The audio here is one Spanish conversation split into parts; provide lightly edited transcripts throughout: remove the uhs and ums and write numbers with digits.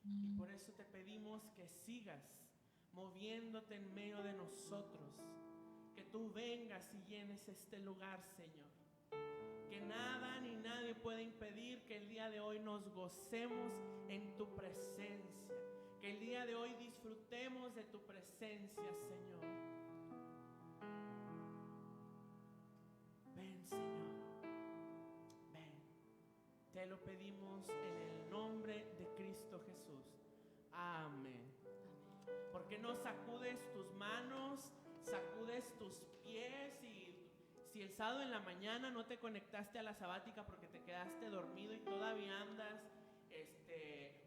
Y por eso te pedimos que sigas moviéndote en medio de nosotros, que tú vengas y llenes este lugar, Señor. Que nada ni nadie pueda impedir que el día de hoy nos gocemos en tu presencia, que el día de hoy disfrutemos de tu presencia, Señor. Ven, Señor, ven. Te lo pedimos en el nombre de Cristo Jesús. Amén. ¿Por qué no sacudes tus manos, sacudes tus pies? Y si el sábado en la mañana no te conectaste a la sabática porque te quedaste dormido y todavía andas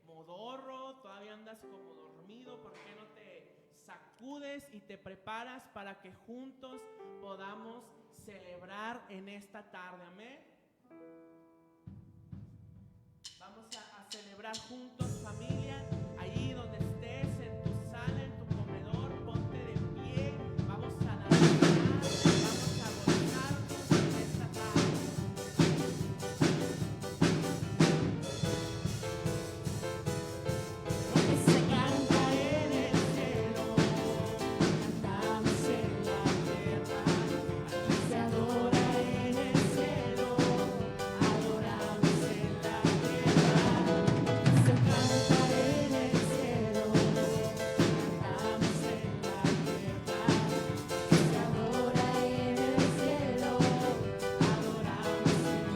modorro, todavía andas como dormido, ¿por qué no te sacudes y te preparas para que juntos podamos celebrar en esta tarde? Amén. Vamos a celebrar juntos, familia, ahí donde estés, en tu sala, en tu comedor, ponte de pie, vamos a dar gracias, vamos a gozarnos en esta tarde. Porque se canta en el cielo, cantamos en la tierra, aquí se adora en el cielo, adoramos en la tierra. Se canta en el cielo, cantamos en la tierra, se adora en el cielo, adoramos en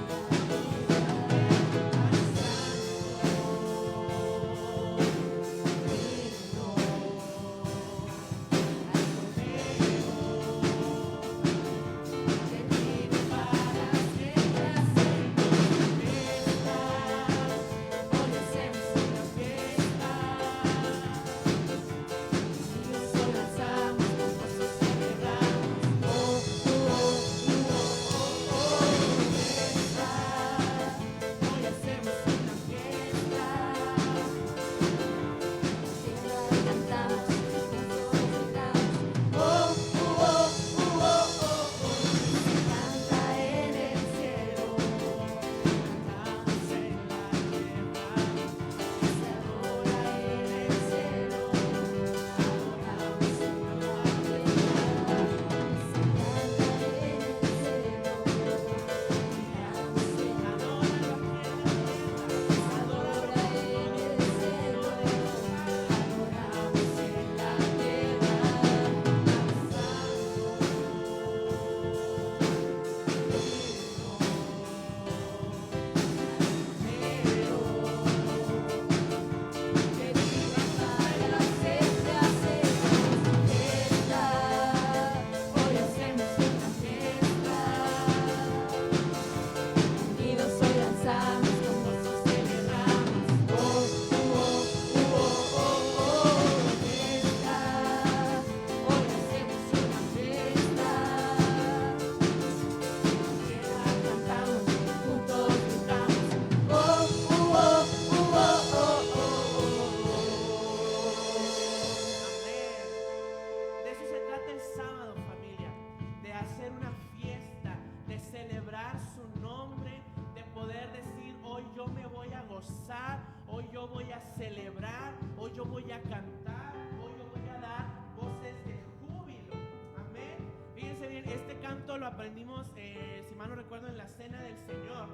hoy yo voy a celebrar, hoy yo voy a cantar, hoy yo voy a dar voces de júbilo. Amén. Fíjense bien, este canto lo aprendimos, si mal no recuerdo, en la Cena del Señor.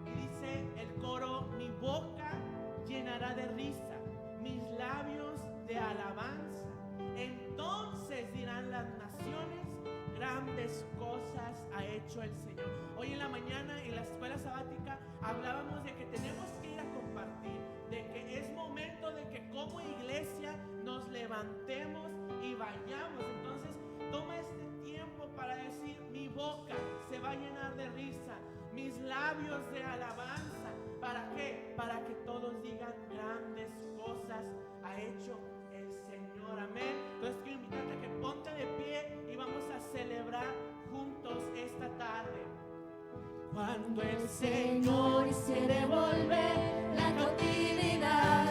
Y dice el coro: mi boca llenará de risa, mis labios de alabanza. Entonces dirán las naciones, grandes cosas ha hecho el Señor. Hoy en la mañana en la escuela sabática hablábamos de que tenemos que ir a compartir, de que es momento de que como iglesia nos levantemos y vayamos. Entonces toma este tiempo para decir: mi boca se va a llenar de risa, mis labios de alabanza. ¿Para qué? Para que todos digan: grandes cosas ha hecho el Señor. Amén. Entonces quiero invitarte a que ponte de pie y vamos a celebrar juntos esta tarde. Cuando el Señor hiciere volver la cautividad,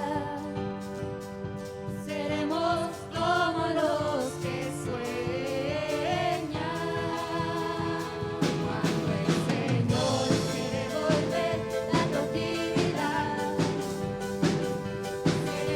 seremos como los que sueñan. Cuando el Señor hiciere volver la cautividad, seremos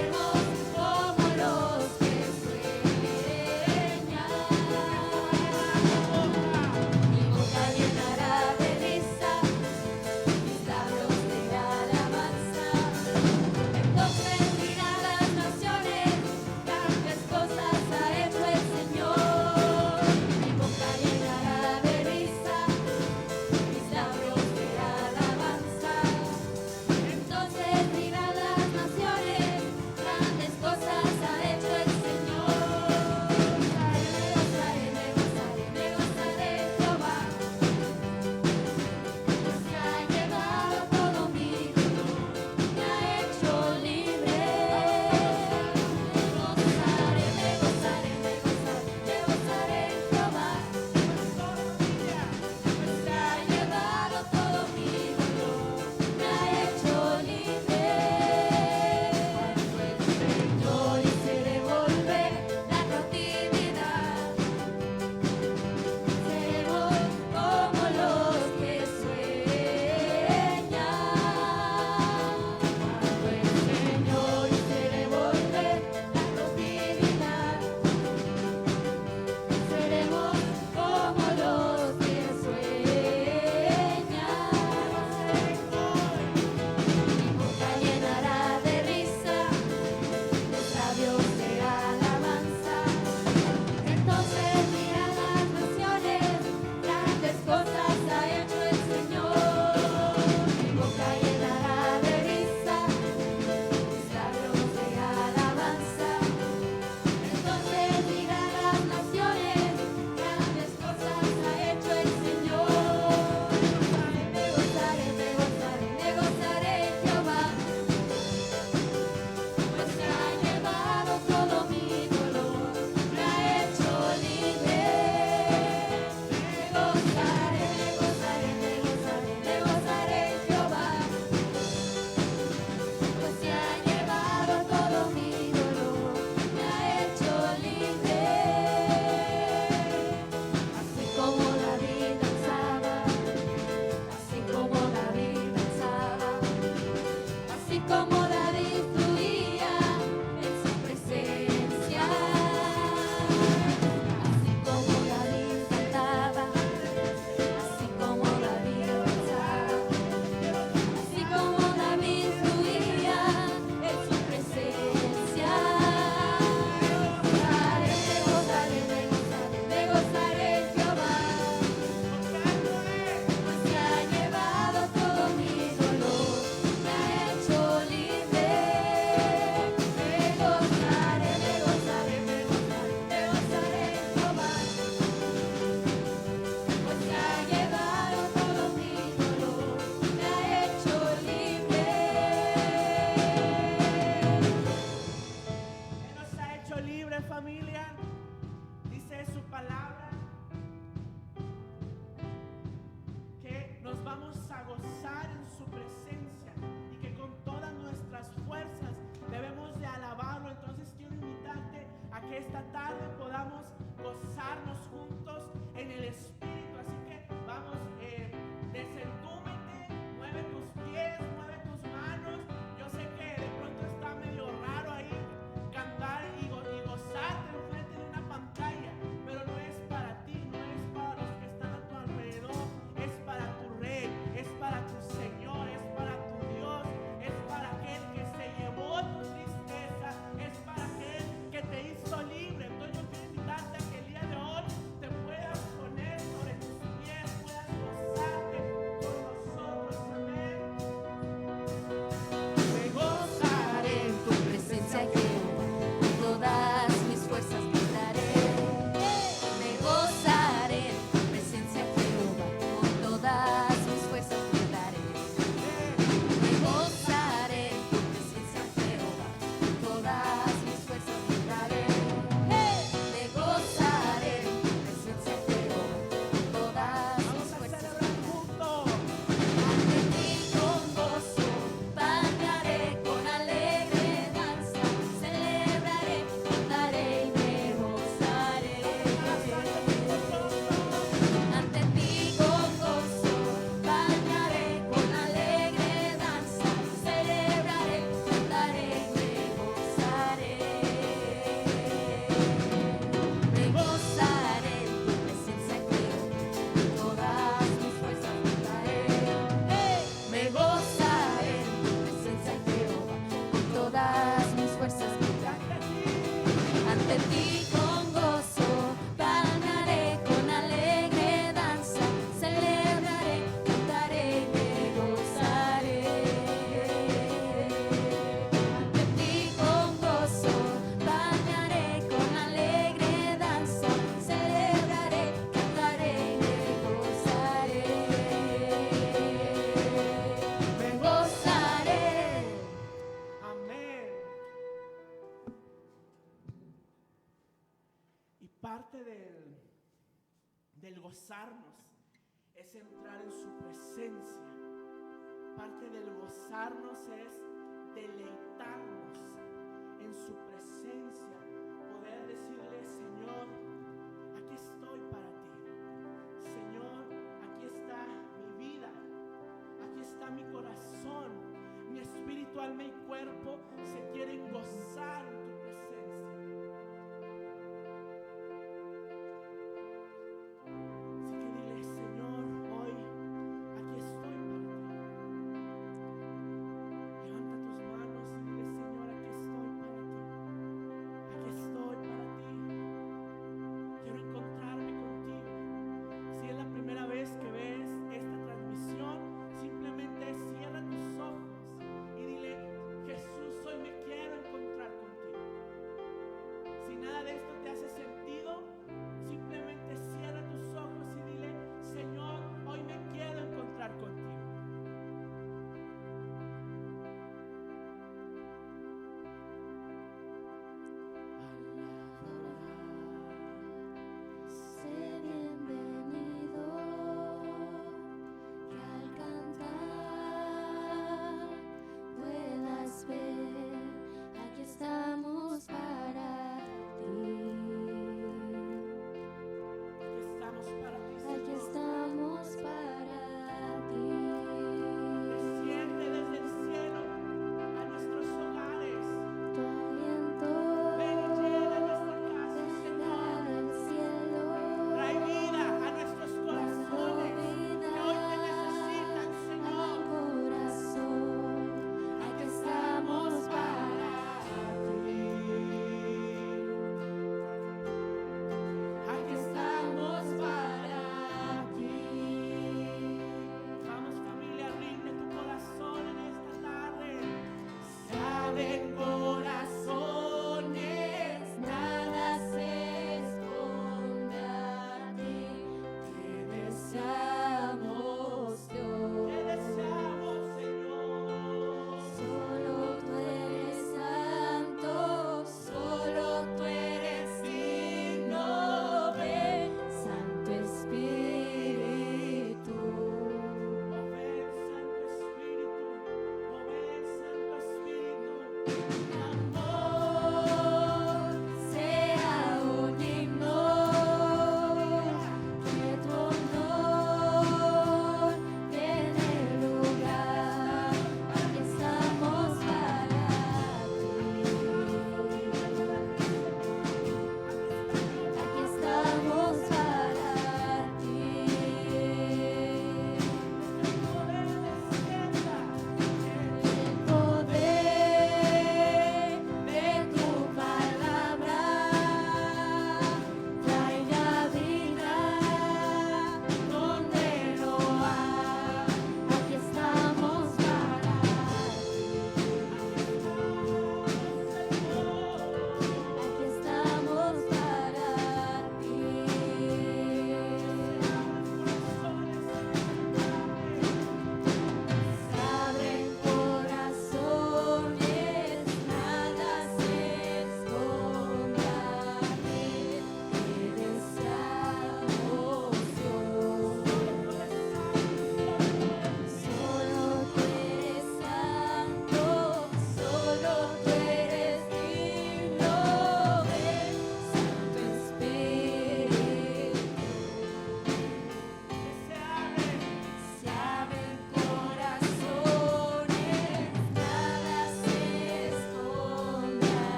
esta tarde podamos gozarnos juntos en el Espíritu. Así que vamos, desentúmete, mueve tus pies, mueve tus manos. Yo sé que de pronto está medio raro ahí cantar y gozarte enfrente de una pantalla, pero no es para ti, no es para los que están a tu alrededor, es para tu Rey, es para tu Señor, es para tu Dios, es para aquel que se llevó tu tristeza, es para aquel que te hizo libre. Entonces yo quiero invitarte a que el día de hoy te puedas poner sobre tus pies, puedas gozarte con nosotros. Amén. Me gozaré en tu presencia, Jehová, con todas mis fuerzas gritaré. Me gozaré en tu presencia, Jehová, con todas mis fuerzas gritaré. Me gozaré en tu presencia, Jehová, con todas mis fuerzas gritaré. Me gozaré en tu presencia, Jehová, con todas mis Vamos a fuerzas celebrar gritaré. juntos. Ante ti con gozo, palmearé con alegre danza, celebraré, cantaré y me gozaré. Ante ti con gozo, palmearé con alegre danza, celebraré, cantaré y me gozaré. Me gozaré en tu presencia, Jehová, con todas mis fuerzas gritaré. Me gozaré en tu presencia, Jehová, con todas mis fuerzas gritaré. Ante ti con gozo, palmearé con alegre danza, celebraré, cantaré y me gozaré. Ante ti con gozo, palmearé con alegre danza, celebraré, cantaré y me gozaré. Me gozaré. Amén. Y parte del gozarnos es entrar en su presencia. Parte del gozarnos es deleitarnos en su presencia. Poder decirle, Señor, aquí estoy para ti. Señor, aquí está mi vida. Aquí está mi corazón. Mi espíritu, alma y cuerpo se quieren gozar en tu presencia. Así que dile, Señor, hoy aquí estoy para ti. Levanta tus manos y dile, Señor, aquí estoy para ti. Aquí estoy para ti. Quiero encontrarme contigo. Si es la primera vez que ves esta transmisión, simplemente cierra tus ojos y dile, Jesús,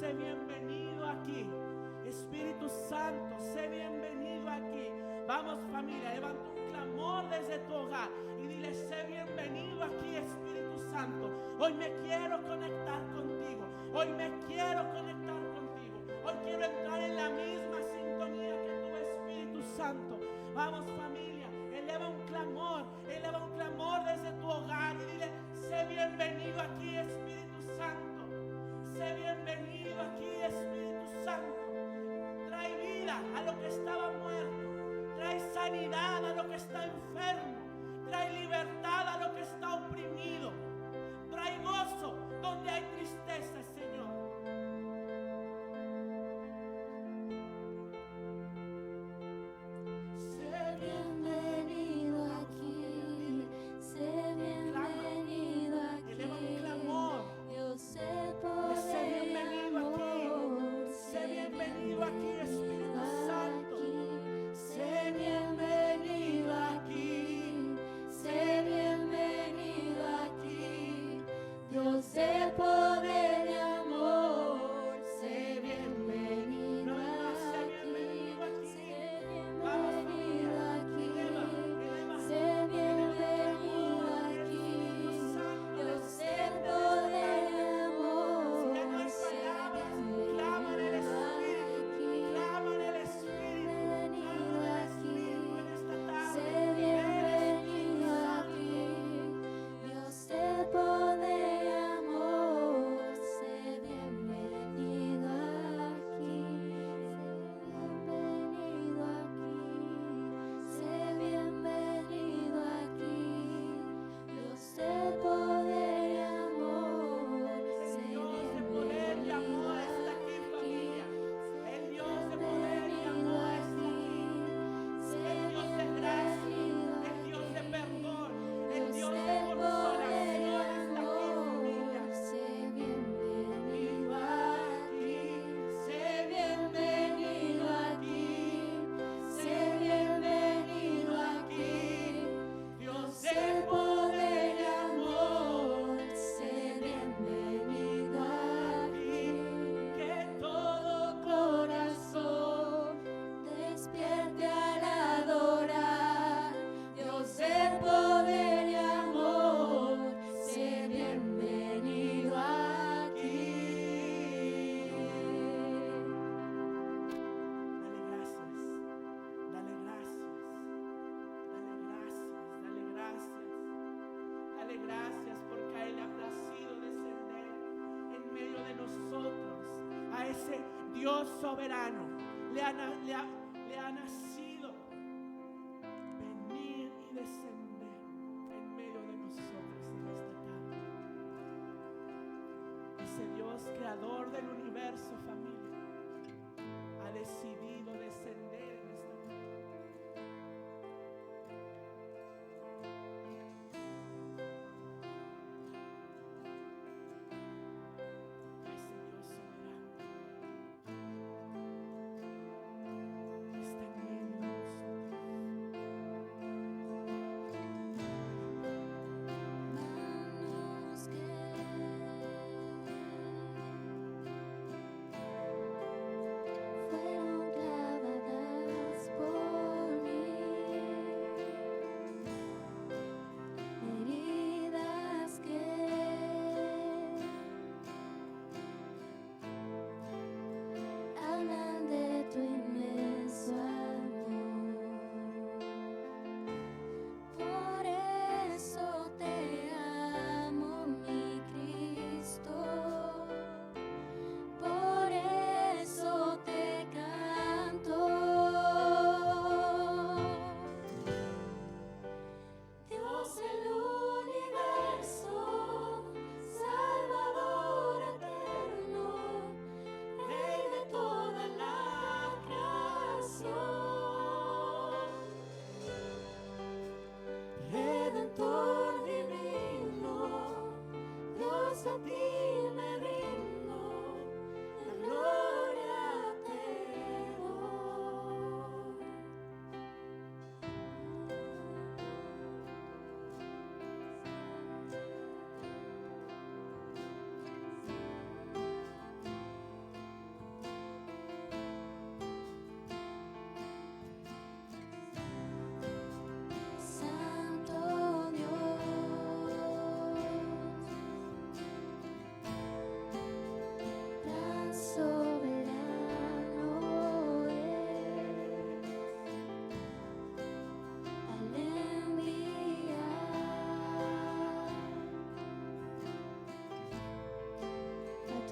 sé bienvenido aquí. Espíritu Santo, sé bienvenido aquí. Vamos, familia, levanta un clamor desde tu hogar y dile: sé bienvenido aquí, Espíritu Santo. Hoy me quiero conectar contigo. Hoy me quiero conectar contigo. Hoy quiero entrar en la misma sintonía que tu Espíritu Santo. Vamos, familia, eleva un clamor desde tu hogar y dile: sé bienvenido aquí, Espíritu Santo. Sé bienvenido aquí, Espíritu Santo. Trae vida a lo que estaba muerto. Trae sanidad a lo que está enfermo. Trae libertad a lo que está oprimido. Trae gozo donde hay tristeza, Señor. Sé bienvenido aquí, sé bienvenido aquí. Eleva un clamor. Dios, sé poder Sé bienvenido aquí. amor, Sé bienvenido aquí, Espíritu Santo. sé bienvenido aquí, sé bienvenido aquí. Dios, sé poder y amor, sé bienvenido No más, sé aquí, bienvenido aquí. sé Vamos, bienvenido familia. aquí, Eleva. sé bienvenido aquí. Dios, sé poder y amor, Si ya no hay sé palabras, clama en el Espíritu. Clama en el Espíritu. Clama en el Espíritu en esta tarde. sé bienvenido aquí. Dios, sé poder y amor, sé bienvenido aquí. Sé bienvenido aquí. Dios, sé poder y amor, sé El Dios de poder y amor está aquí, familia. El Dios de poder y amor está aquí. El Dios de gracia, el Dios de perdón, el Dios de consolación está aquí, familia. sé bienvenido aquí, sé bienvenido aquí, sé bienvenido aquí. Dios Sé de poder y amor, sé bienvenido aquí. que todo Corazón despierte al adorar. Dios de poder y amor, sé bienvenido aquí. Dale gracias, dale gracias, dale gracias, dale gracias, dale gracias porque a Él le ha placido descender en medio de nosotros, a ese Dios soberano. Le ha nacido venir y descender en medio de nosotros en esta tarde. Ese Dios creador del universo, familia, ha decidido descender en esta tarde. Ese Dios soberano está en medio de nosotros. Manos que fueron clavadas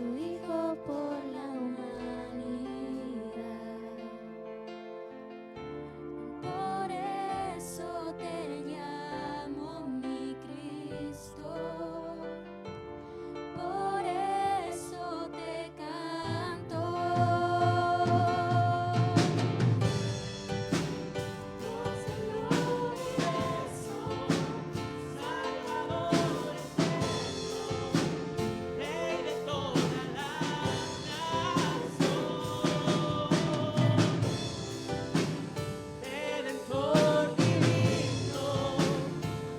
su Hijo por la humanidad. Por eso te llamo mi Cristo, por eso te canto. Dios del universo, Salvador eterno, Rey de toda la nación, Redentor divino,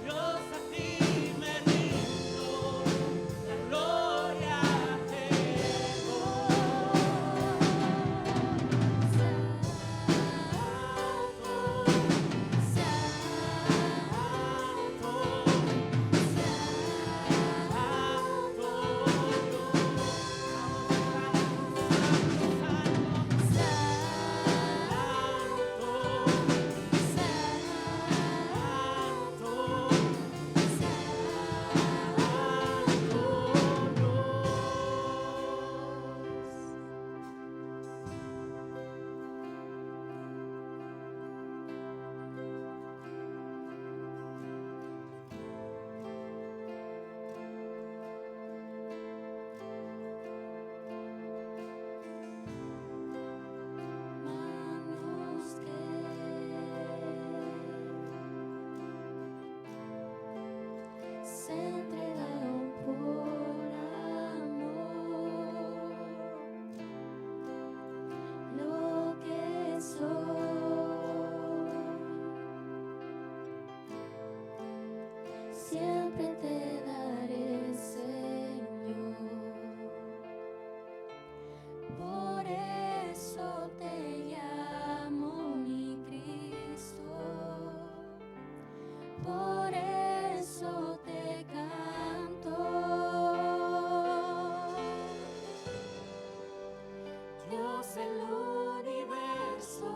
Dios a ti me rindo, la gloria te manos que se entregaron por amor, lo que soy, siempre te daré, Señor. Por eso te llamo mi Cristo, por eso te canto. Dios del universo,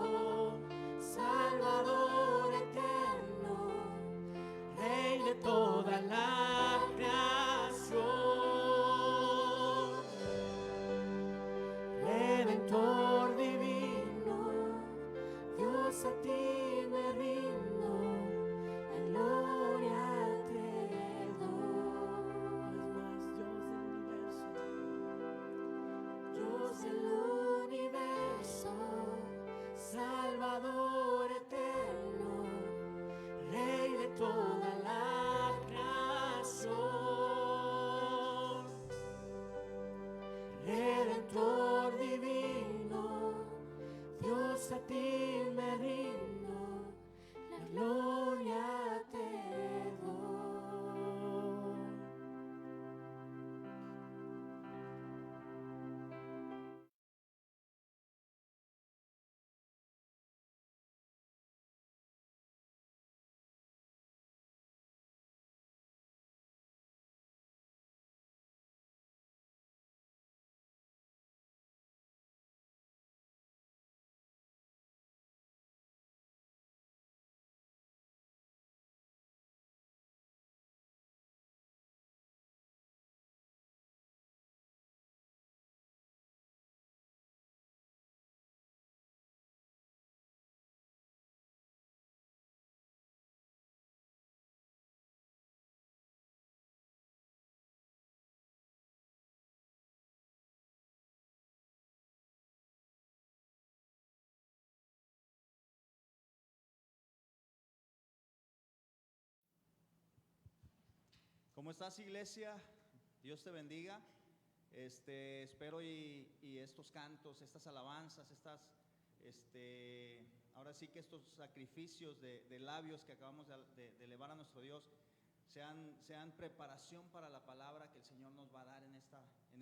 Salvador eterno, Rey de toda la creación, Redentor divino, Dios a ti me rindo, la gloria te doy. Dios del universo, Dios del universo, Salvador eterno, Rey de toda la creación, Redentor divino, Dios a ti me rindo, la gloria te doy. ¿Cómo estás, iglesia? Dios te bendiga. Espero y estos cantos, estas alabanzas, ahora sí que estos sacrificios de labios que acabamos de elevar a nuestro Dios sean preparación para la palabra que el Señor nos va a dar en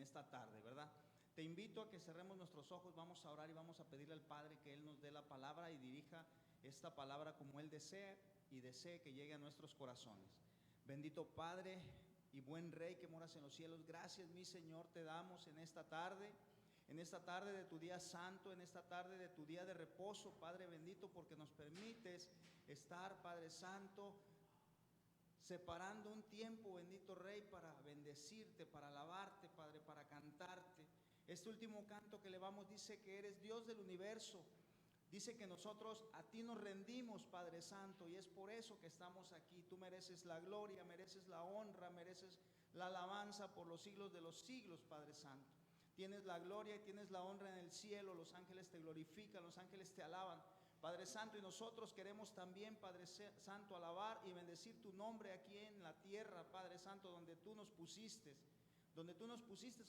esta tarde, ¿verdad? Te invito a que cerremos nuestros ojos, vamos a orar y vamos a pedirle al Padre que Él nos dé la palabra y dirija esta palabra como Él desee y desee que llegue a nuestros corazones. Bendito Padre y buen Rey que moras en los cielos, gracias, mi Señor, te damos en esta tarde de tu día santo, en esta tarde de tu día de reposo, Padre bendito, porque nos permites estar, Padre Santo, separando un tiempo, bendito Rey, para bendecirte, para alabarte, Padre, para cantarte. Este último canto que elevamos dice que eres Dios del universo. Dice que nosotros a ti nos rendimos, Padre Santo, y es por eso que estamos aquí. Tú mereces la gloria, mereces la honra, mereces la alabanza por los siglos de los siglos, Padre Santo. Tienes la gloria y tienes la honra en el cielo. Los ángeles te glorifican, los ángeles te alaban, Padre Santo, y nosotros queremos también, Padre Santo, alabar y bendecir tu nombre aquí en la tierra, Padre Santo, donde tú nos pusiste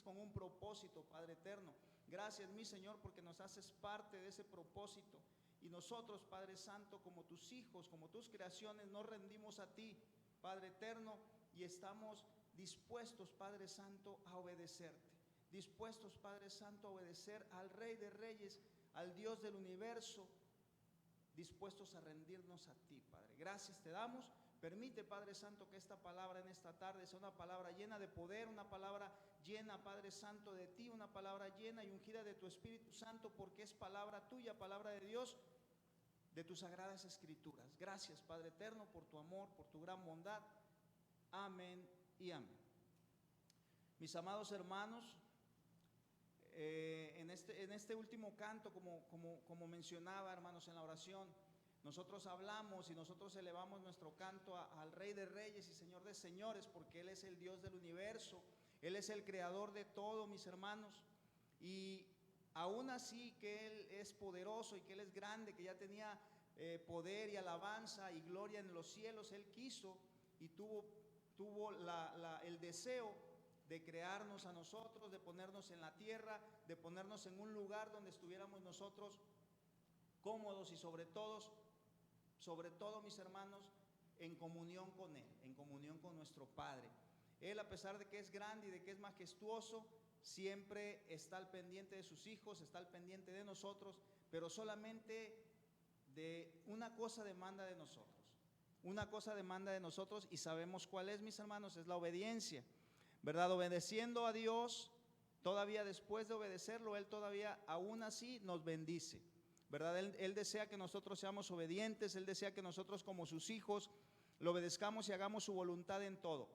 con un propósito, Padre eterno. Gracias, mi Señor, porque nos haces parte de ese propósito. Y nosotros, Padre Santo, como tus hijos, como tus creaciones, nos rendimos a ti, Padre eterno, y estamos dispuestos, Padre Santo, a obedecerte. Dispuestos, Padre Santo, a obedecer al Rey de Reyes, al Dios del universo, dispuestos a rendirnos a ti, Padre. Gracias te damos. Permite, Padre Santo, que esta palabra en esta tarde sea una palabra llena de poder, una palabra llena, Padre Santo, de ti, una palabra llena y ungida de tu Espíritu Santo, porque es palabra tuya, palabra de Dios, de tus sagradas escrituras. Gracias, Padre eterno, por tu amor, por tu gran bondad. Amén y amén. Mis amados hermanos, en este último canto, como mencionaba, hermanos, en la oración, nosotros hablamos y nosotros elevamos nuestro canto al Rey de Reyes y Señor de Señores, porque Él es el Dios del universo, Él es el creador de todo, mis hermanos. Y aún así que Él es poderoso y que Él es grande, que ya tenía poder y alabanza y gloria en los cielos, Él quiso y tuvo el deseo de crearnos a nosotros, de ponernos en la tierra, de ponernos en un lugar donde estuviéramos nosotros cómodos y sobre todo, mis hermanos, en comunión con Él, en comunión con nuestro Padre. Él, a pesar de que es grande y de que es majestuoso, siempre está al pendiente de sus hijos, está al pendiente de nosotros, pero solamente de una cosa demanda de nosotros. Una cosa demanda de nosotros y sabemos cuál es, mis hermanos, es la obediencia, ¿verdad? Obedeciendo a Dios, todavía después de obedecerlo, Él todavía aún así nos bendice, ¿verdad? Él desea que nosotros seamos obedientes, Él desea que nosotros como sus hijos lo obedezcamos y hagamos su voluntad en todo.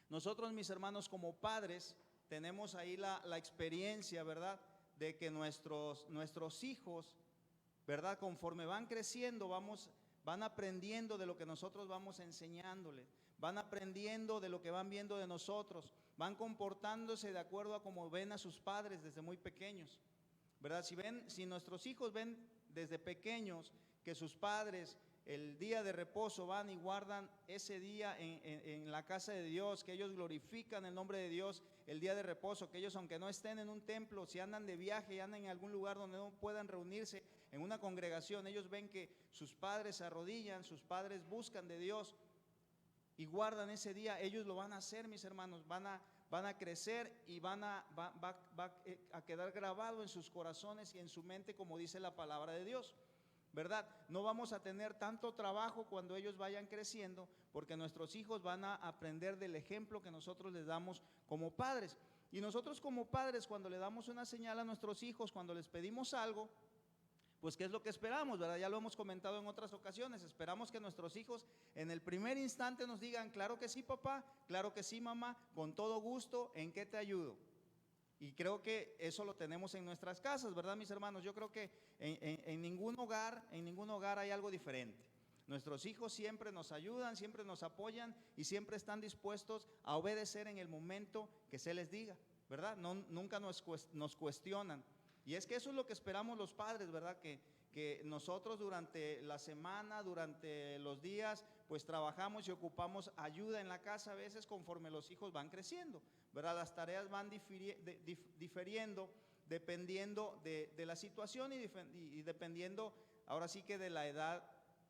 Nosotros, mis hermanos, como padres, tenemos ahí la experiencia, ¿verdad? De que nuestros hijos, ¿verdad? Conforme van creciendo, van aprendiendo de lo que nosotros vamos enseñándoles, van aprendiendo de lo que van viendo de nosotros, van comportándose de acuerdo a cómo ven a sus padres desde muy pequeños, ¿verdad? Si nuestros hijos ven desde pequeños que sus padres el día de reposo van y guardan ese día en la casa de Dios, que ellos glorifican el nombre de Dios el día de reposo, que ellos, aunque no estén en un templo, si andan de viaje y andan en algún lugar donde no puedan reunirse en una congregación, ellos ven que sus padres se arrodillan, sus padres buscan de Dios y guardan ese día. Ellos lo van a hacer, mis hermanos, van a crecer y va a quedar grabado en sus corazones y en su mente, como dice la palabra de Dios, ¿verdad? No vamos a tener tanto trabajo cuando ellos vayan creciendo, porque nuestros hijos van a aprender del ejemplo que nosotros les damos como padres. Y nosotros como padres, cuando le damos una señal a nuestros hijos, cuando les pedimos algo, pues ¿qué es lo que esperamos, verdad? Ya lo hemos comentado en otras ocasiones. Esperamos que nuestros hijos en el primer instante nos digan: claro que sí, papá, claro que sí, mamá, con todo gusto, ¿en qué te ayudo? Y creo que eso lo tenemos en nuestras casas, ¿verdad, mis hermanos? Yo creo que en ningún hogar hay algo diferente. Nuestros hijos siempre nos ayudan, siempre nos apoyan y siempre están dispuestos a obedecer en el momento que se les diga, ¿verdad? Nunca nos cuestionan. Y es que eso es lo que esperamos los padres, ¿verdad? Que nosotros durante la semana, durante los días, pues trabajamos y ocupamos ayuda en la casa a veces conforme los hijos van creciendo, ¿verdad? Las tareas van diferiendo dependiendo de la situación y dependiendo ahora sí que de la edad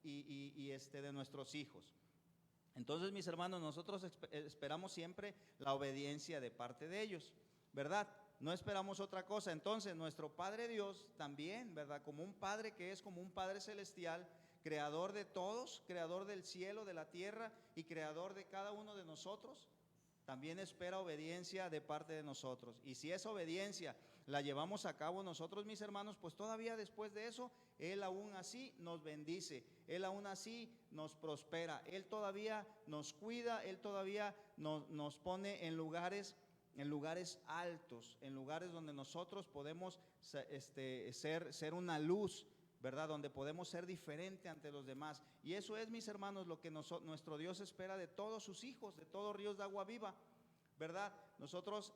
de nuestros hijos. Entonces, mis hermanos, nosotros esperamos siempre la obediencia de parte de ellos, ¿verdad? No esperamos otra cosa. Entonces, nuestro Padre Dios también, ¿verdad? Como un Padre que es como un Padre celestial, creador de todos, creador del cielo, de la tierra y creador de cada uno de nosotros, también espera obediencia de parte de nosotros. Y si esa obediencia la llevamos a cabo nosotros, mis hermanos, pues todavía después de eso, Él aún así nos bendice, Él aún así nos prospera, Él todavía nos cuida, Él todavía nos pone en lugares en lugares altos, en lugares donde nosotros podemos ser una luz, ¿verdad? Donde podemos ser diferente ante los demás. Y eso es, mis hermanos, lo que nuestro Dios espera de todos sus hijos, de todos Ríos de Agua Viva, ¿verdad? Nosotros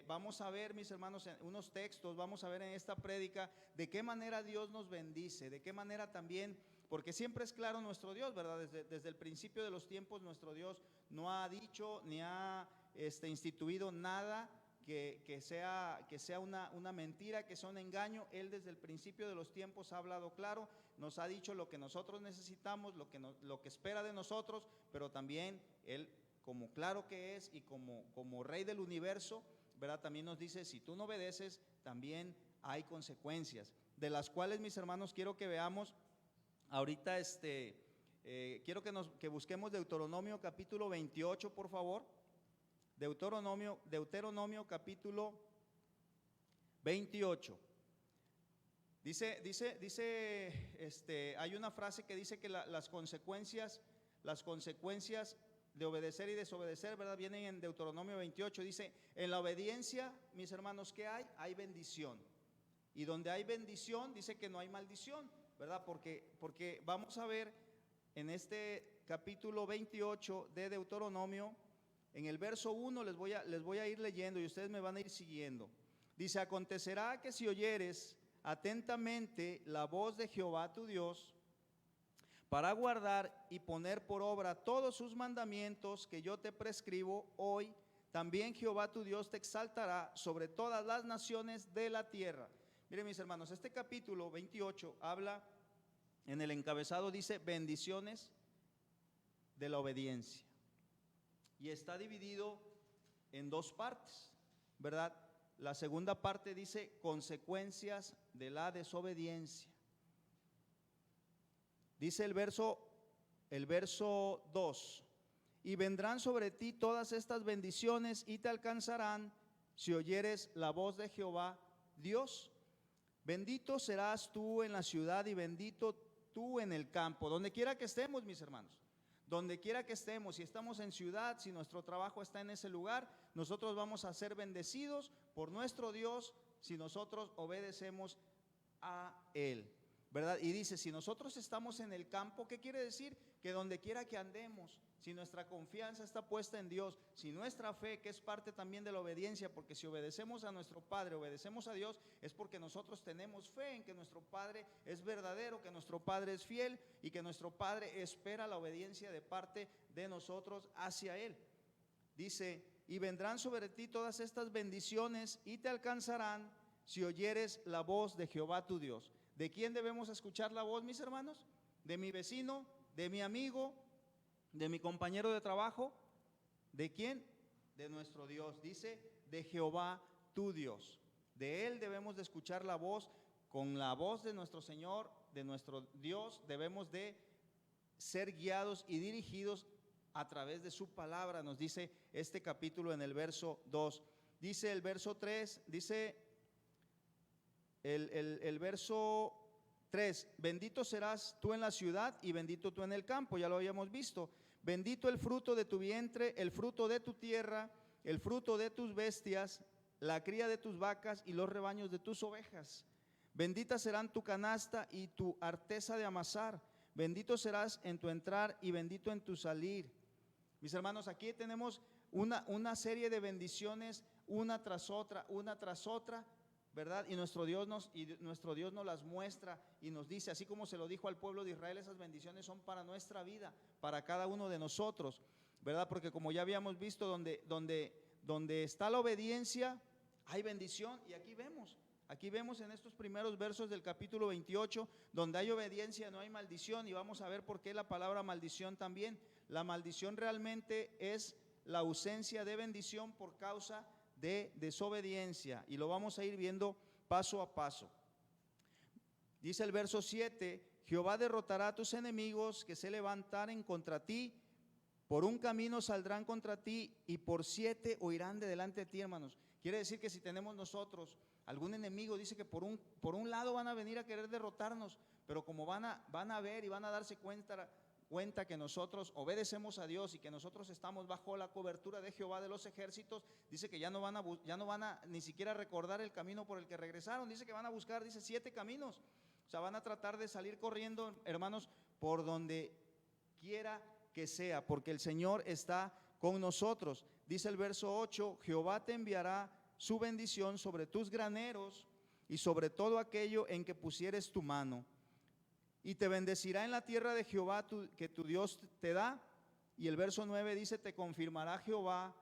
vamos a ver, mis hermanos, en unos textos, vamos a ver en esta prédica de qué manera Dios nos bendice, de qué manera también, porque siempre es claro nuestro Dios, ¿verdad? Desde el principio de los tiempos nuestro Dios no ha dicho ni ha instituido nada que sea una mentira, que sea un engaño. Él desde el principio de los tiempos ha hablado claro, nos ha dicho lo que nosotros necesitamos, lo que espera de nosotros, pero también Él, como claro que es y como Rey del universo, ¿verdad? También nos dice, si tú no obedeces, también hay consecuencias, de las cuales, mis hermanos, quiero que veamos ahorita, quiero que busquemos Deuteronomio capítulo 28, por favor. Deuteronomio capítulo 28. Hay una frase que dice que las consecuencias de obedecer y desobedecer, ¿verdad? Vienen en Deuteronomio 28, dice, en la obediencia, mis hermanos, ¿qué hay? Hay bendición. Y donde hay bendición, dice que no hay maldición, ¿verdad? Porque vamos a ver en este capítulo 28 de Deuteronomio, en el verso 1 les voy a ir leyendo y ustedes me van a ir siguiendo. Dice, acontecerá que si oyeres atentamente la voz de Jehová tu Dios, para guardar y poner por obra todos sus mandamientos que yo te prescribo hoy, también Jehová tu Dios te exaltará sobre todas las naciones de la tierra. Miren, mis hermanos, este capítulo 28 habla, en el encabezado dice, bendiciones de la obediencia. Y está dividido en dos partes, ¿verdad? La segunda parte dice consecuencias de la desobediencia. Dice el verso 2, y vendrán sobre ti todas estas bendiciones y te alcanzarán si oyeres la voz de Jehová Dios. Bendito serás tú en la ciudad y bendito tú en el campo, donde quiera que estemos, mis hermanos. Donde quiera que estemos, si estamos en ciudad, si nuestro trabajo está en ese lugar, nosotros vamos a ser bendecidos por nuestro Dios si nosotros obedecemos a Él, ¿verdad? Y dice, si nosotros estamos en el campo, ¿qué quiere decir? Que donde quiera que andemos, si nuestra confianza está puesta en Dios, si nuestra fe, que es parte también de la obediencia, porque si obedecemos a nuestro Padre, obedecemos a Dios, es porque nosotros tenemos fe en que nuestro Padre es verdadero, que nuestro Padre es fiel y que nuestro Padre espera la obediencia de parte de nosotros hacia Él. Dice, y vendrán sobre ti todas estas bendiciones y te alcanzarán si oyeres la voz de Jehová tu Dios. ¿De quién debemos escuchar la voz, mis hermanos? ¿De mi vecino? ¿De mi amigo? ¿De mi compañero de trabajo? ¿De quién? De nuestro Dios. Dice, de Jehová tu Dios. De Él debemos de escuchar la voz. Con la voz de nuestro Señor, de nuestro Dios, debemos de ser guiados y dirigidos a través de su palabra, nos dice este capítulo en el verso 2. Dice el verso 3, dice el verso 3, bendito serás tú en la ciudad y bendito tú en el campo, ya lo habíamos visto. Bendito el fruto de tu vientre, el fruto de tu tierra, el fruto de tus bestias, la cría de tus vacas y los rebaños de tus ovejas. Bendita serán tu canasta y tu arteza de amasar. Bendito serás en tu entrar y bendito en tu salir. Mis hermanos, aquí tenemos una serie de bendiciones, una tras otra, ¿verdad? Y nuestro Dios nos las muestra y nos dice, así como se lo dijo al pueblo de Israel, esas bendiciones son para nuestra vida, para cada uno de nosotros, ¿verdad? Porque como ya habíamos visto, donde está la obediencia, hay bendición. Y aquí vemos en estos primeros versos del capítulo 28, donde hay obediencia no hay maldición, y vamos a ver por qué la palabra maldición también. La maldición realmente es la ausencia de bendición por causa de desobediencia, y lo vamos a ir viendo paso a paso. Dice el verso 7, Jehová derrotará a tus enemigos que se levantaren contra ti, por un camino saldrán contra ti y por 7 huirán de delante de ti, hermanos. Quiere decir que si tenemos nosotros algún enemigo, dice que por un lado van a venir a querer derrotarnos, pero como van a ver y van a darse cuenta cuenta que nosotros obedecemos a Dios y que nosotros estamos bajo la cobertura de Jehová de los ejércitos, dice que ya no van a ni siquiera recordar el camino por el que regresaron, dice que van a buscar, dice 7 caminos, o sea, van a tratar de salir corriendo, hermanos, por donde quiera que sea, porque el Señor está con nosotros. Dice el verso 8, Jehová te enviará su bendición sobre tus graneros y sobre todo aquello en que pusieres tu mano. Y te bendecirá en la tierra de Jehová que tu Dios te da. Y el verso 9 dice, te confirmará Jehová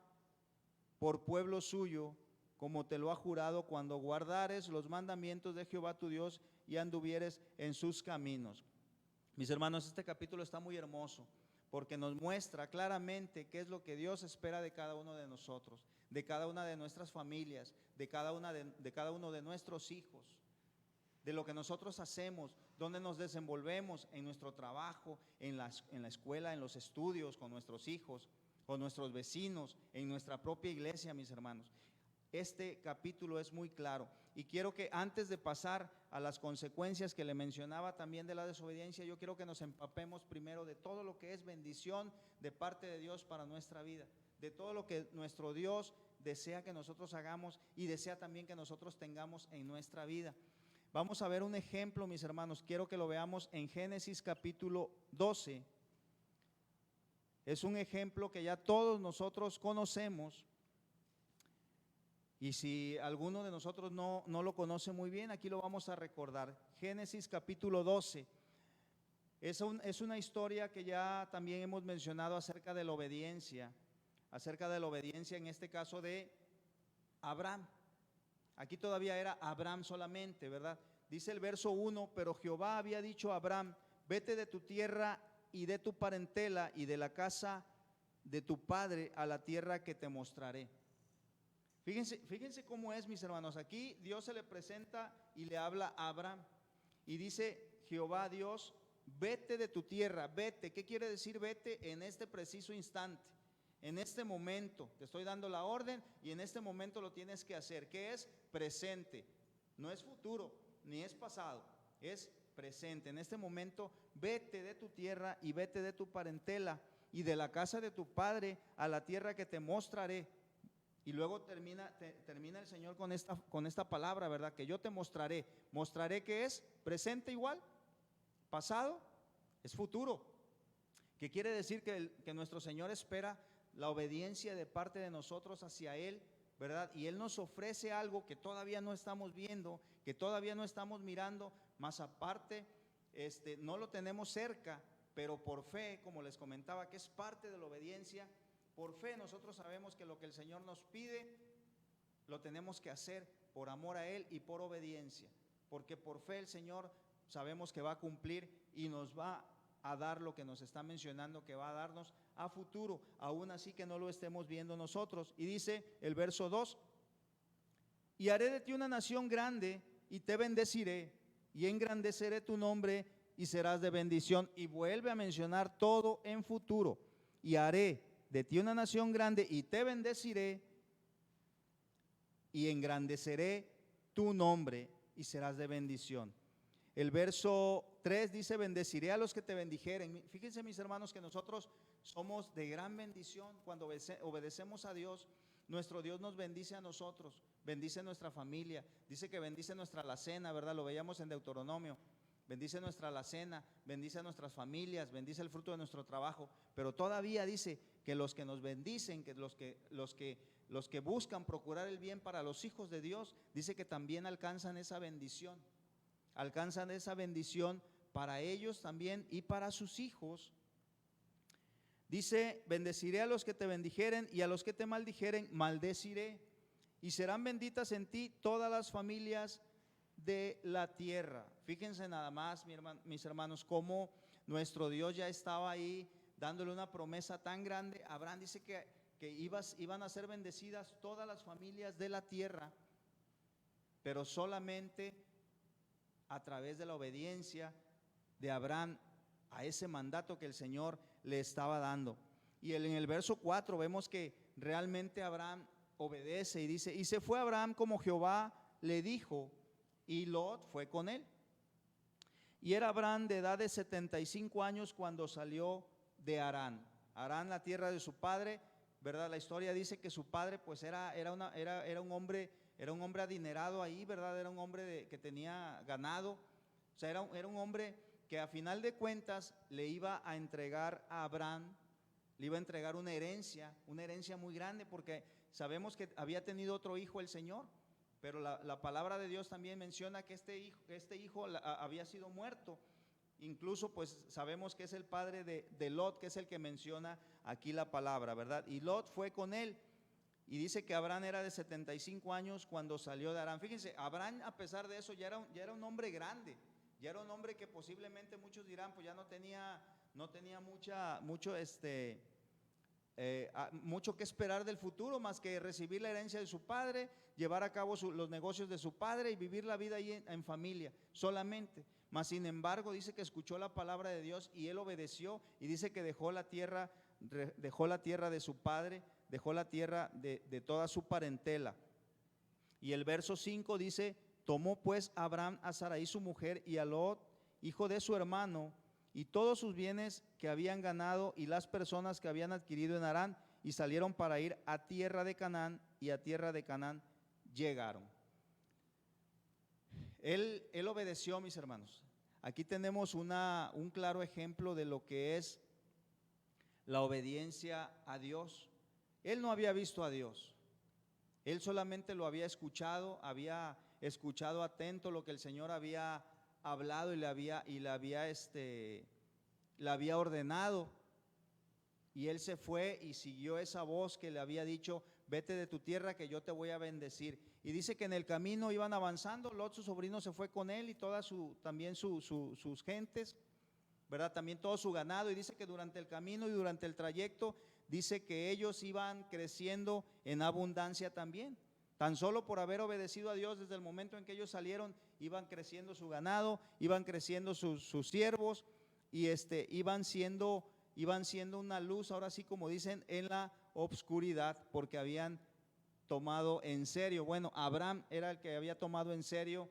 por pueblo suyo, como te lo ha jurado, cuando guardares los mandamientos de Jehová tu Dios y anduvieres en sus caminos. Mis hermanos, este capítulo está muy hermoso, porque nos muestra claramente qué es lo que Dios espera de cada uno de nosotros, de cada una de nuestras familias, de cada uno de nuestros hijos, de lo que nosotros hacemos, donde nos desenvolvemos en nuestro trabajo, en la escuela, en los estudios, con nuestros hijos, con nuestros vecinos, en nuestra propia iglesia, mis hermanos. Este capítulo es muy claro y quiero que antes de pasar a las consecuencias que le mencionaba también de la desobediencia, yo quiero que nos empapemos primero de todo lo que es bendición de parte de Dios para nuestra vida, de todo lo que nuestro Dios desea que nosotros hagamos y desea también que nosotros tengamos en nuestra vida. Vamos a ver un ejemplo, mis hermanos, quiero que lo veamos en Génesis capítulo 12. Es un ejemplo que ya todos nosotros conocemos. Y si alguno de nosotros no lo conoce muy bien, aquí lo vamos a recordar. Génesis capítulo 12. Es una historia que ya también hemos mencionado acerca de la obediencia en este caso de Abraham. Aquí todavía era Abraham solamente, ¿verdad? Dice el verso 1, pero Jehová había dicho a Abraham, vete de tu tierra y de tu parentela y de la casa de tu padre a la tierra que te mostraré. Fíjense cómo es, mis hermanos. Aquí Dios se le presenta y le habla a Abraham y dice Jehová Dios, vete de tu tierra, vete. ¿Qué quiere decir vete? En este preciso instante, en este momento, te estoy dando la orden y en este momento lo tienes que hacer. ¿Qué es? Presente, no es futuro ni es pasado, es presente. En este momento, vete de tu tierra y vete de tu parentela y de la casa de tu padre a la tierra que te mostraré. Y luego termina el Señor con esta palabra, ¿verdad? Que yo te mostraré. ¿Mostraré qué es? ¿Presente igual? ¿Pasado? Es futuro. ¿Qué quiere decir? Que nuestro Señor espera la obediencia de parte de nosotros hacia Él, ¿verdad? Y Él nos ofrece algo que todavía no estamos viendo, que todavía no estamos mirando, más aparte, no lo tenemos cerca, pero por fe, como les comentaba, que es parte de la obediencia. Por fe nosotros sabemos que lo que el Señor nos pide lo tenemos que hacer por amor a Él y por obediencia, porque por fe el Señor sabemos que va a cumplir y nos va a dar lo que nos está mencionando que va a darnos a futuro, aún así que no lo estemos viendo nosotros. Y dice el verso 2, y haré de ti una nación grande y te bendeciré y engrandeceré tu nombre y serás de bendición. Y vuelve a mencionar todo en futuro, y haré de ti una nación grande y te bendeciré y engrandeceré tu nombre y serás de bendición. El verso 3 dice, bendeciré a los que te bendijeren. Fíjense, mis hermanos, que nosotros somos de gran bendición cuando obedecemos a Dios. Nuestro Dios nos bendice a nosotros, bendice nuestra familia, dice que bendice nuestra alacena, ¿verdad? Lo veíamos en Deuteronomio. Bendice nuestra alacena, bendice a nuestras familias, bendice el fruto de nuestro trabajo, pero todavía dice que los que nos bendicen, que los que buscan procurar el bien para los hijos de Dios, dice que también alcanzan esa bendición para ellos también y para sus hijos. Dice, bendeciré a los que te bendijeren y a los que te maldijeren, maldeciré, y serán benditas en ti todas las familias de la tierra. Fíjense nada más, mis hermanos, cómo nuestro Dios ya estaba ahí dándole una promesa tan grande. Abraham dice que iban a ser bendecidas todas las familias de la tierra, pero solamente a través de la obediencia de Abraham a ese mandato que el Señor le estaba dando. Y en el verso 4 vemos que realmente Abraham obedece y dice, y se fue Abraham como Jehová le dijo, y Lot fue con él. Y era Abraham de edad de 75 años cuando salió de Harán. Harán, la tierra de su padre, ¿verdad? La historia dice que su padre pues era un hombre adinerado ahí, ¿verdad? Era un hombre que tenía ganado. O sea, era un hombre que a final de cuentas le iba a entregar a Abraham, le iba a entregar una herencia muy grande, porque sabemos que había tenido otro hijo el Señor, pero la palabra de Dios también menciona que este hijo había sido muerto. Incluso pues sabemos que es el padre de Lot, que es el que menciona aquí la palabra, ¿verdad? Y Lot fue con él, y dice que Abraham era de 75 años cuando salió de Harán. Fíjense, Abraham, a pesar de eso, ya era un hombre grande, ya era un hombre que posiblemente muchos dirán pues ya no tenía mucho que esperar del futuro, más que recibir la herencia de su padre, llevar a cabo los negocios de su padre y vivir la vida ahí en familia solamente. Mas sin embargo dice que escuchó la palabra de Dios y él obedeció, y dice que dejó la tierra de su padre, dejó la tierra de toda su parentela. Y el verso 5 dice: tomó pues Abraham a Sarai su mujer y a Lot, hijo de su hermano, y todos sus bienes que habían ganado y las personas que habían adquirido en Harán, y salieron para ir a tierra de Canaán, y a tierra de Canaán llegaron. Él obedeció, mis hermanos. Aquí tenemos un claro ejemplo de lo que es la obediencia a Dios. Él no había visto a Dios, él solamente lo había escuchado atento lo que el Señor había hablado y le había ordenado. Y él se fue y siguió esa voz que le había dicho: vete de tu tierra que yo te voy a bendecir. Y dice que en el camino iban avanzando, Lot su sobrino se fue con él, y también sus gentes, ¿verdad? También todo su ganado. Y dice que durante el camino y durante el trayecto, dice que ellos iban creciendo en abundancia también. Tan solo por haber obedecido a Dios desde el momento en que ellos salieron, iban creciendo su ganado, iban creciendo sus siervos, y iban siendo una luz, ahora sí como dicen, en la obscuridad, porque habían tomado en serio. Bueno, Abraham era el que había tomado en serio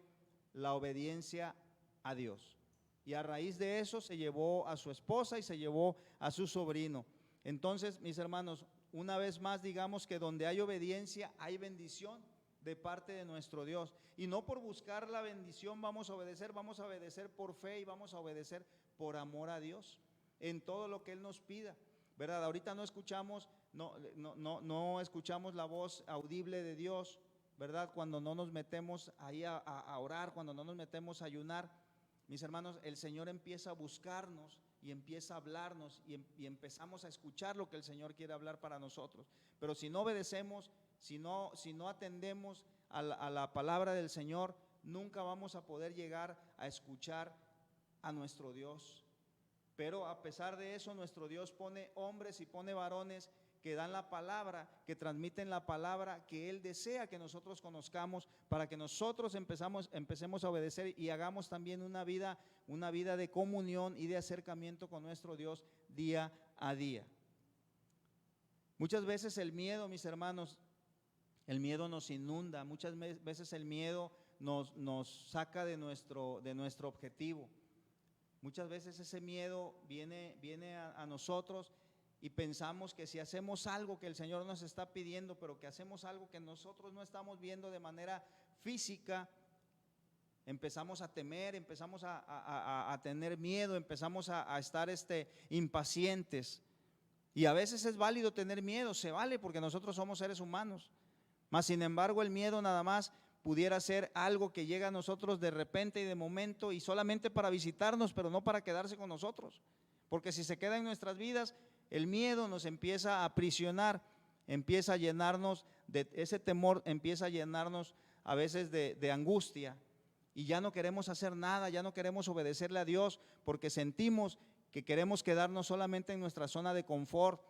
la obediencia a Dios, y a raíz de eso se llevó a su esposa y se llevó a su sobrino. Entonces, mis hermanos, una vez más digamos que donde hay obediencia hay bendición de parte de nuestro Dios, y no por buscar la bendición vamos a obedecer por fe, y vamos a obedecer por amor a Dios en todo lo que Él nos pida, ¿verdad? Ahorita no escuchamos la voz audible de Dios, ¿verdad? Cuando no nos metemos ahí a orar, cuando no nos metemos a ayunar, mis hermanos, el Señor empieza a buscarnos y empieza a hablarnos, y empezamos a escuchar lo que el Señor quiere hablar para nosotros. Pero si no obedecemos, si no atendemos a la palabra del Señor, nunca vamos a poder llegar a escuchar a nuestro Dios. Pero a pesar de eso, nuestro Dios pone hombres y pone varones que dan la palabra, que transmiten la palabra que Él desea que nosotros conozcamos, para que nosotros empecemos a obedecer y hagamos también una vida de comunión y de acercamiento con nuestro Dios día a día. Muchas veces el miedo, mis hermanos, el miedo nos inunda, muchas veces el miedo nos saca de nuestro objetivo. Muchas veces ese miedo viene a nosotros, y pensamos que si hacemos algo que el Señor nos está pidiendo, pero que hacemos algo que nosotros no estamos viendo de manera física, empezamos a temer, empezamos a tener miedo, empezamos a estar impacientes. Y a veces es válido tener miedo, se vale, porque nosotros somos seres humanos. Mas sin embargo, el miedo nada más pudiera ser algo que llega a nosotros de repente y de momento, y solamente para visitarnos, pero no para quedarse con nosotros. Porque si se queda en nuestras vidas, el miedo nos empieza a aprisionar, empieza a llenarnos de ese temor, empieza a llenarnos a veces de angustia, y ya no queremos hacer nada, ya no queremos obedecerle a Dios, porque sentimos que queremos quedarnos solamente en nuestra zona de confort,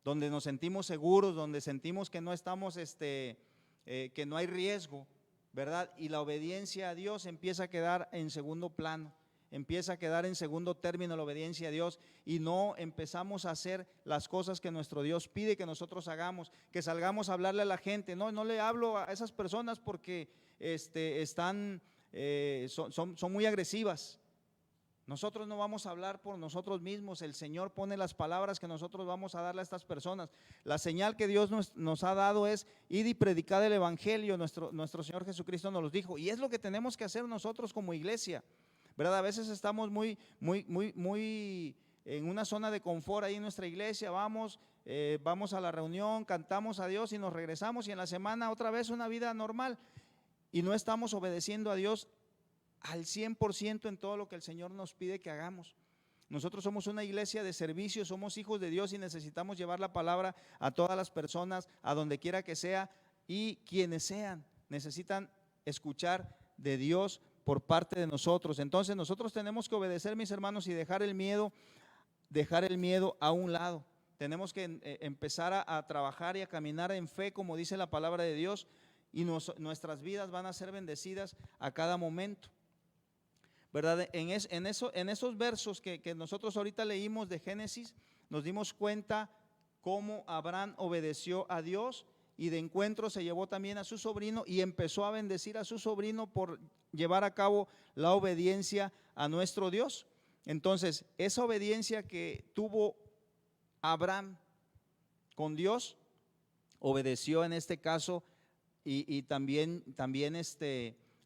donde nos sentimos seguros, donde sentimos que no estamos, que no hay riesgo, ¿verdad? Y la obediencia a Dios empieza a quedar en segundo plano, empieza a quedar en segundo término la obediencia a Dios, y no empezamos a hacer las cosas que nuestro Dios pide que nosotros hagamos, que salgamos a hablarle a la gente. No le hablo a esas personas porque son muy agresivas, Nosotros no vamos a hablar por nosotros mismos, el Señor pone las palabras que nosotros vamos a darle a estas personas. La señal que Dios nos ha dado es id y predicad el Evangelio, nuestro Señor Jesucristo nos lo dijo, y es lo que tenemos que hacer nosotros como iglesia, ¿verdad? A veces estamos muy en una zona de confort ahí en nuestra iglesia, vamos a la reunión, cantamos a Dios y nos regresamos, y en la semana otra vez una vida normal, y no estamos obedeciendo a Dios al 100% en todo lo que el Señor nos pide que hagamos. Nosotros somos una iglesia de servicio, somos hijos de Dios y necesitamos llevar la palabra a todas las personas, a donde quiera que sea, y quienes sean, necesitan escuchar de Dios por parte de nosotros. Entonces nosotros tenemos que obedecer, mis hermanos, y dejar el miedo a un lado. Tenemos que empezar a trabajar y a caminar en fe, como dice la palabra de Dios, y nuestras vidas van a ser bendecidas a cada momento, ¿verdad? En esos versos que nosotros ahorita leímos de Génesis, nos dimos cuenta cómo Abraham obedeció a Dios, y de encuentro se llevó también a su sobrino y empezó a bendecir a su sobrino por llevar a cabo la obediencia a nuestro Dios. Entonces, esa obediencia que tuvo Abraham con Dios, obedeció en este caso y también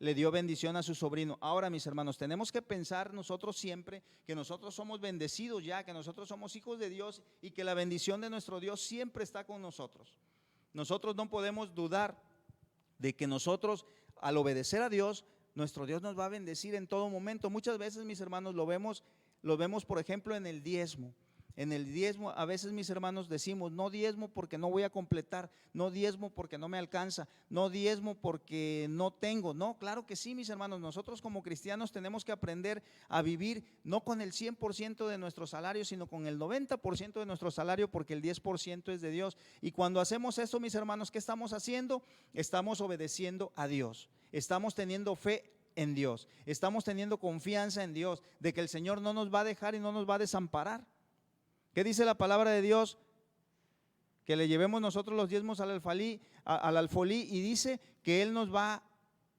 le dio bendición a su sobrino. Ahora, mis hermanos, tenemos que pensar nosotros siempre que nosotros somos bendecidos ya, que nosotros somos hijos de Dios y que la bendición de nuestro Dios siempre está con nosotros. Nosotros no podemos dudar de que nosotros, al obedecer a Dios, nuestro Dios nos va a bendecir en todo momento. Muchas veces, mis hermanos, lo vemos por ejemplo en el diezmo. En el diezmo a veces, mis hermanos, decimos no diezmo porque no voy a completar, no diezmo porque no me alcanza, no diezmo porque no tengo. No, claro que sí, mis hermanos, nosotros como cristianos tenemos que aprender a vivir no con el 100% de nuestro salario, sino con el 90% de nuestro salario, porque el 10% es de Dios. Y cuando hacemos esto, mis hermanos, ¿qué estamos haciendo? Estamos obedeciendo a Dios, estamos teniendo fe en Dios, estamos teniendo confianza en Dios, de que el Señor no nos va a dejar y no nos va a desamparar. ¿Qué dice la palabra de Dios? Que le llevemos nosotros los diezmos al alfolí, y dice que Él nos va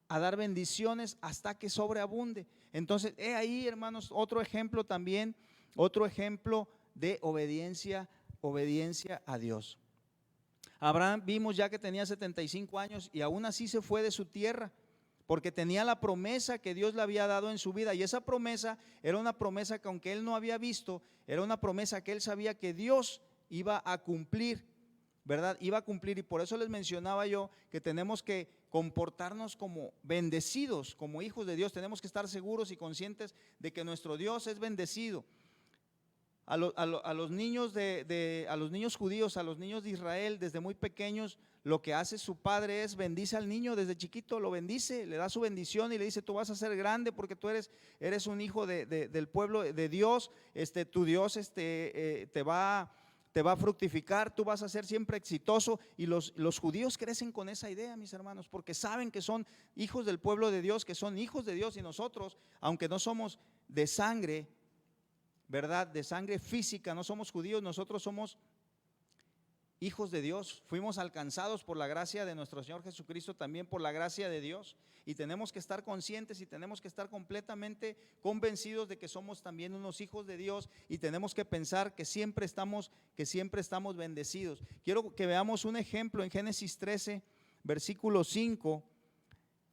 a dar bendiciones hasta que sobreabunde. Entonces, ahí, hermanos, otro ejemplo también, otro ejemplo de obediencia a Dios. Abraham vimos ya que tenía 75 años y aún así se fue de su tierra, porque tenía la promesa que Dios le había dado en su vida, y esa promesa era una promesa que, aunque él no había visto, era una promesa que él sabía que Dios iba a cumplir, ¿verdad? Iba a cumplir, y por eso les mencionaba yo que tenemos que comportarnos como bendecidos, como hijos de Dios. Tenemos que estar seguros y conscientes de que nuestro Dios es bendecido. A los niños a los niños judíos, a los niños de Israel, desde muy pequeños, lo que hace su padre es bendice al niño desde chiquito, lo bendice, le da su bendición y le dice: tú vas a ser grande porque tú eres un hijo del pueblo de Dios, tu Dios te va a fructificar, tú vas a ser siempre exitoso. Y los judíos crecen con esa idea, mis hermanos, porque saben que son hijos del pueblo de Dios, que son hijos de Dios, y nosotros, aunque no somos de sangre, ¿verdad?, de sangre física, no somos judíos, nosotros somos hijos de Dios, fuimos alcanzados por la gracia de nuestro Señor Jesucristo, también por la gracia de Dios, y tenemos que estar conscientes y tenemos que estar completamente convencidos de que somos también unos hijos de Dios, y tenemos que pensar que siempre estamos bendecidos. Quiero que veamos un ejemplo en Génesis 13, versículo 5,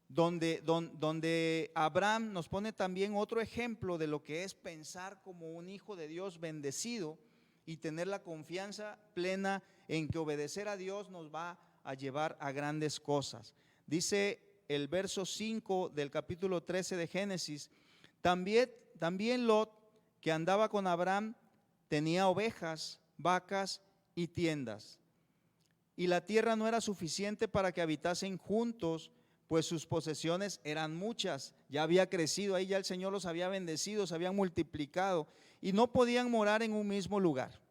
donde Abraham nos pone también otro ejemplo de lo que es pensar como un hijo de Dios bendecido y tener la confianza plena en que obedecer a Dios nos va a llevar a grandes cosas. Dice el verso 5 del capítulo 13 de Génesis: también Lot, que andaba con Abraham, tenía ovejas, vacas y tiendas, y la tierra no era suficiente para que habitasen juntos, pues sus posesiones eran muchas. Ya había crecido, ahí ya el Señor los había bendecido, se habían multiplicado, y no podían morar en un mismo lugar.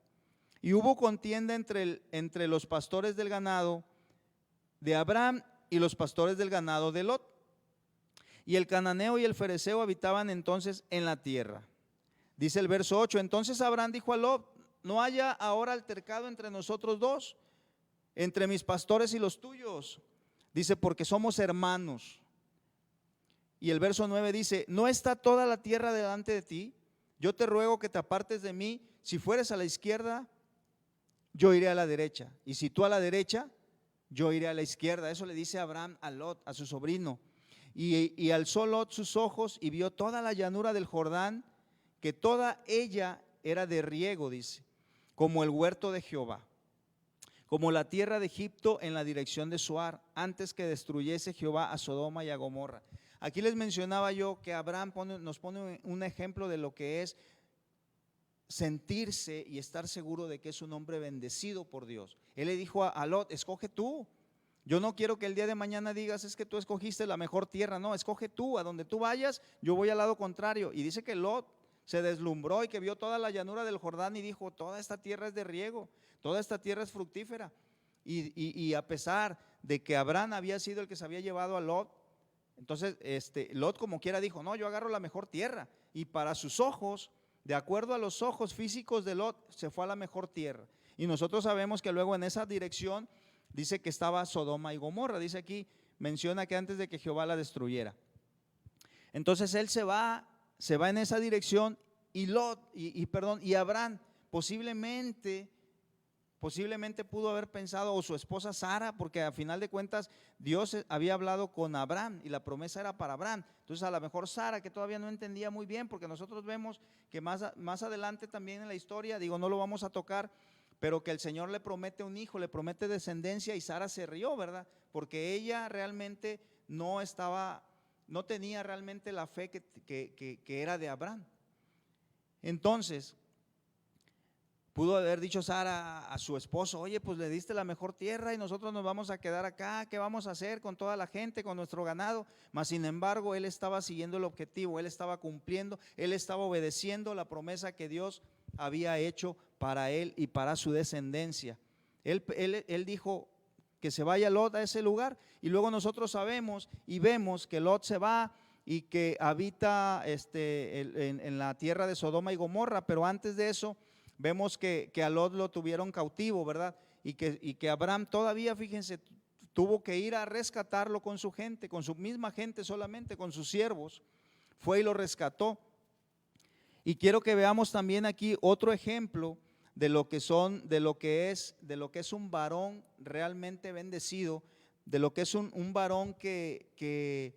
Y hubo contienda entre los pastores del ganado de Abraham y los pastores del ganado de Lot. Y el cananeo y el fereceo habitaban entonces en la tierra. Dice el verso 8: entonces Abraham dijo a Lot: no haya ahora altercado entre nosotros dos, entre mis pastores y los tuyos. Dice: porque somos hermanos. Y el verso 9 dice: ¿no está toda la tierra delante de ti? yo te ruego que te apartes de mí, si fueres a la izquierda, yo iré a la derecha, y si tú a la derecha, yo iré a la izquierda. Eso le dice Abraham a Lot, a su sobrino. Y alzó Lot sus ojos y vio toda la llanura del Jordán, que toda ella era de riego, dice, como el huerto de Jehová, como la tierra de Egipto en la dirección de Zoar, antes que destruyese Jehová a Sodoma y a Gomorra. Aquí les mencionaba yo que Abraham nos pone un ejemplo de lo que es sentirse y estar seguro de que es un hombre bendecido por Dios. Él le dijo a Lot, escoge tú. Yo no quiero que el día de mañana digas, es que tú escogiste la mejor tierra. No, escoge tú, a donde tú vayas, yo voy al lado contrario. Y dice que Lot se deslumbró y que vio toda la llanura del Jordán y dijo, toda esta tierra es de riego, toda esta tierra es fructífera. Y a pesar de que Abraham había sido el que se había llevado a Lot, entonces Lot como quiera dijo, no, yo agarro la mejor tierra. Y para sus ojos, de acuerdo a los ojos físicos de Lot, se fue a la mejor tierra. Y nosotros sabemos que luego en esa dirección dice que estaba Sodoma y Gomorra. Dice aquí, menciona que antes de que Jehová la destruyera. Entonces él se va en esa dirección, y Lot, y Abraham posiblemente pudo haber pensado, o su esposa Sara, porque a final de cuentas Dios había hablado con Abraham y la promesa era para Abraham. Entonces a lo mejor Sara, que todavía no entendía muy bien, porque nosotros vemos que más adelante también en la historia, digo, no lo vamos a tocar, pero que el Señor le promete un hijo, le promete descendencia, y Sara se rió, ¿verdad? Porque ella realmente no tenía realmente la fe que era de Abraham. Entonces pudo haber dicho Sara a su esposo, oye, pues le diste la mejor tierra y nosotros nos vamos a quedar acá, ¿qué vamos a hacer con toda la gente, con nuestro ganado? Mas sin embargo, él estaba siguiendo el objetivo, él estaba cumpliendo, él estaba obedeciendo la promesa que Dios había hecho para él y para su descendencia. Él dijo que se vaya Lot a ese lugar, y luego nosotros sabemos y vemos que Lot se va y que habita en la tierra de Sodoma y Gomorra, pero antes de eso vemos que a Lot lo tuvieron cautivo, ¿verdad? Y que Abraham todavía, fíjense, tuvo que ir a rescatarlo con su gente, con su misma gente solamente, con sus siervos. Fue y lo rescató. Y quiero que veamos también aquí otro ejemplo de lo que es un varón realmente bendecido, de lo que es un varón que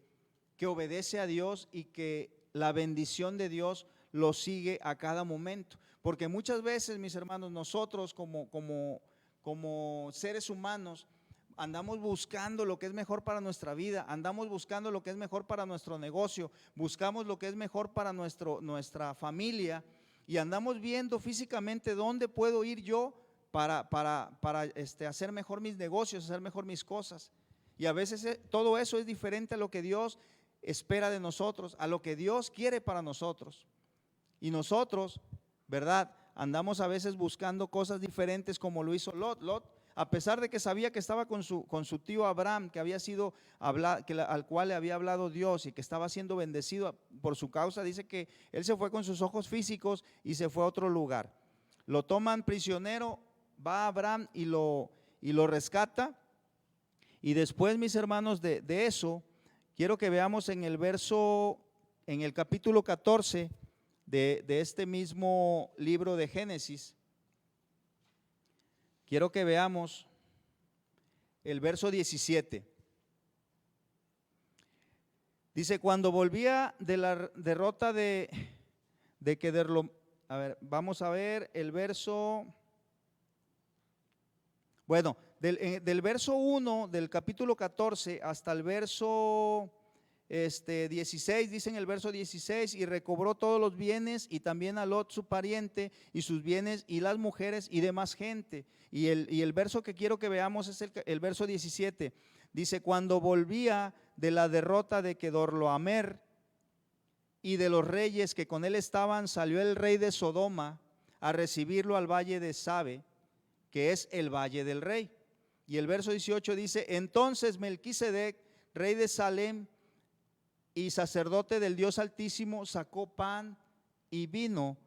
obedece a Dios y que la bendición de Dios lo sigue a cada momento. Porque muchas veces, mis hermanos, nosotros como seres humanos andamos buscando lo que es mejor para nuestra vida, andamos buscando lo que es mejor para nuestro negocio, buscamos lo que es mejor para nuestra familia, y andamos viendo físicamente dónde puedo ir yo para hacer mejor mis negocios, hacer mejor mis cosas. Y a veces todo eso es diferente a lo que Dios espera de nosotros, a lo que Dios quiere para nosotros. Y nosotros, ¿verdad?, andamos a veces buscando cosas diferentes, como lo hizo Lot. Lot, a pesar de que sabía que estaba con su tío Abraham, que había sido al cual le había hablado Dios y que estaba siendo bendecido por su causa, dice que él se fue con sus ojos físicos y se fue a otro lugar. Lo toman prisionero, va a Abraham y lo rescata. Y después, mis hermanos, de eso, quiero que veamos en el capítulo 14 de este mismo libro de Génesis. Quiero que veamos el verso 17. Dice, cuando volvía de la derrota de Kederlo, a ver, vamos a ver el verso, bueno, del verso 1 del capítulo 14 hasta el verso 16, dice en el verso 16, y recobró todos los bienes y también a Lot su pariente y sus bienes y las mujeres y demás gente. Y el verso que quiero que veamos es el verso 17. Dice, cuando volvía de la derrota de Kedorlaomer y de los reyes que con él estaban, salió el rey de Sodoma a recibirlo al valle de Sabe, que es el valle del rey. Y el verso 18 dice, entonces Melquisedec, rey de Salem y sacerdote del Dios Altísimo, sacó pan y vino.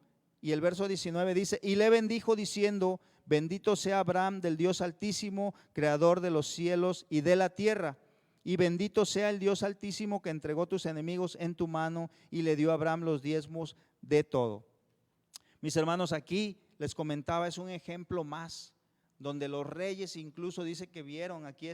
Y el verso 19 dice, y le bendijo diciendo, bendito sea Abraham del Dios Altísimo, creador de los cielos y de la tierra. Y bendito sea el Dios Altísimo que entregó tus enemigos en tu mano y le dio a Abraham los diezmos de todo. Mis hermanos, aquí les comentaba, es un ejemplo más, donde los reyes incluso dice que vieron, aquí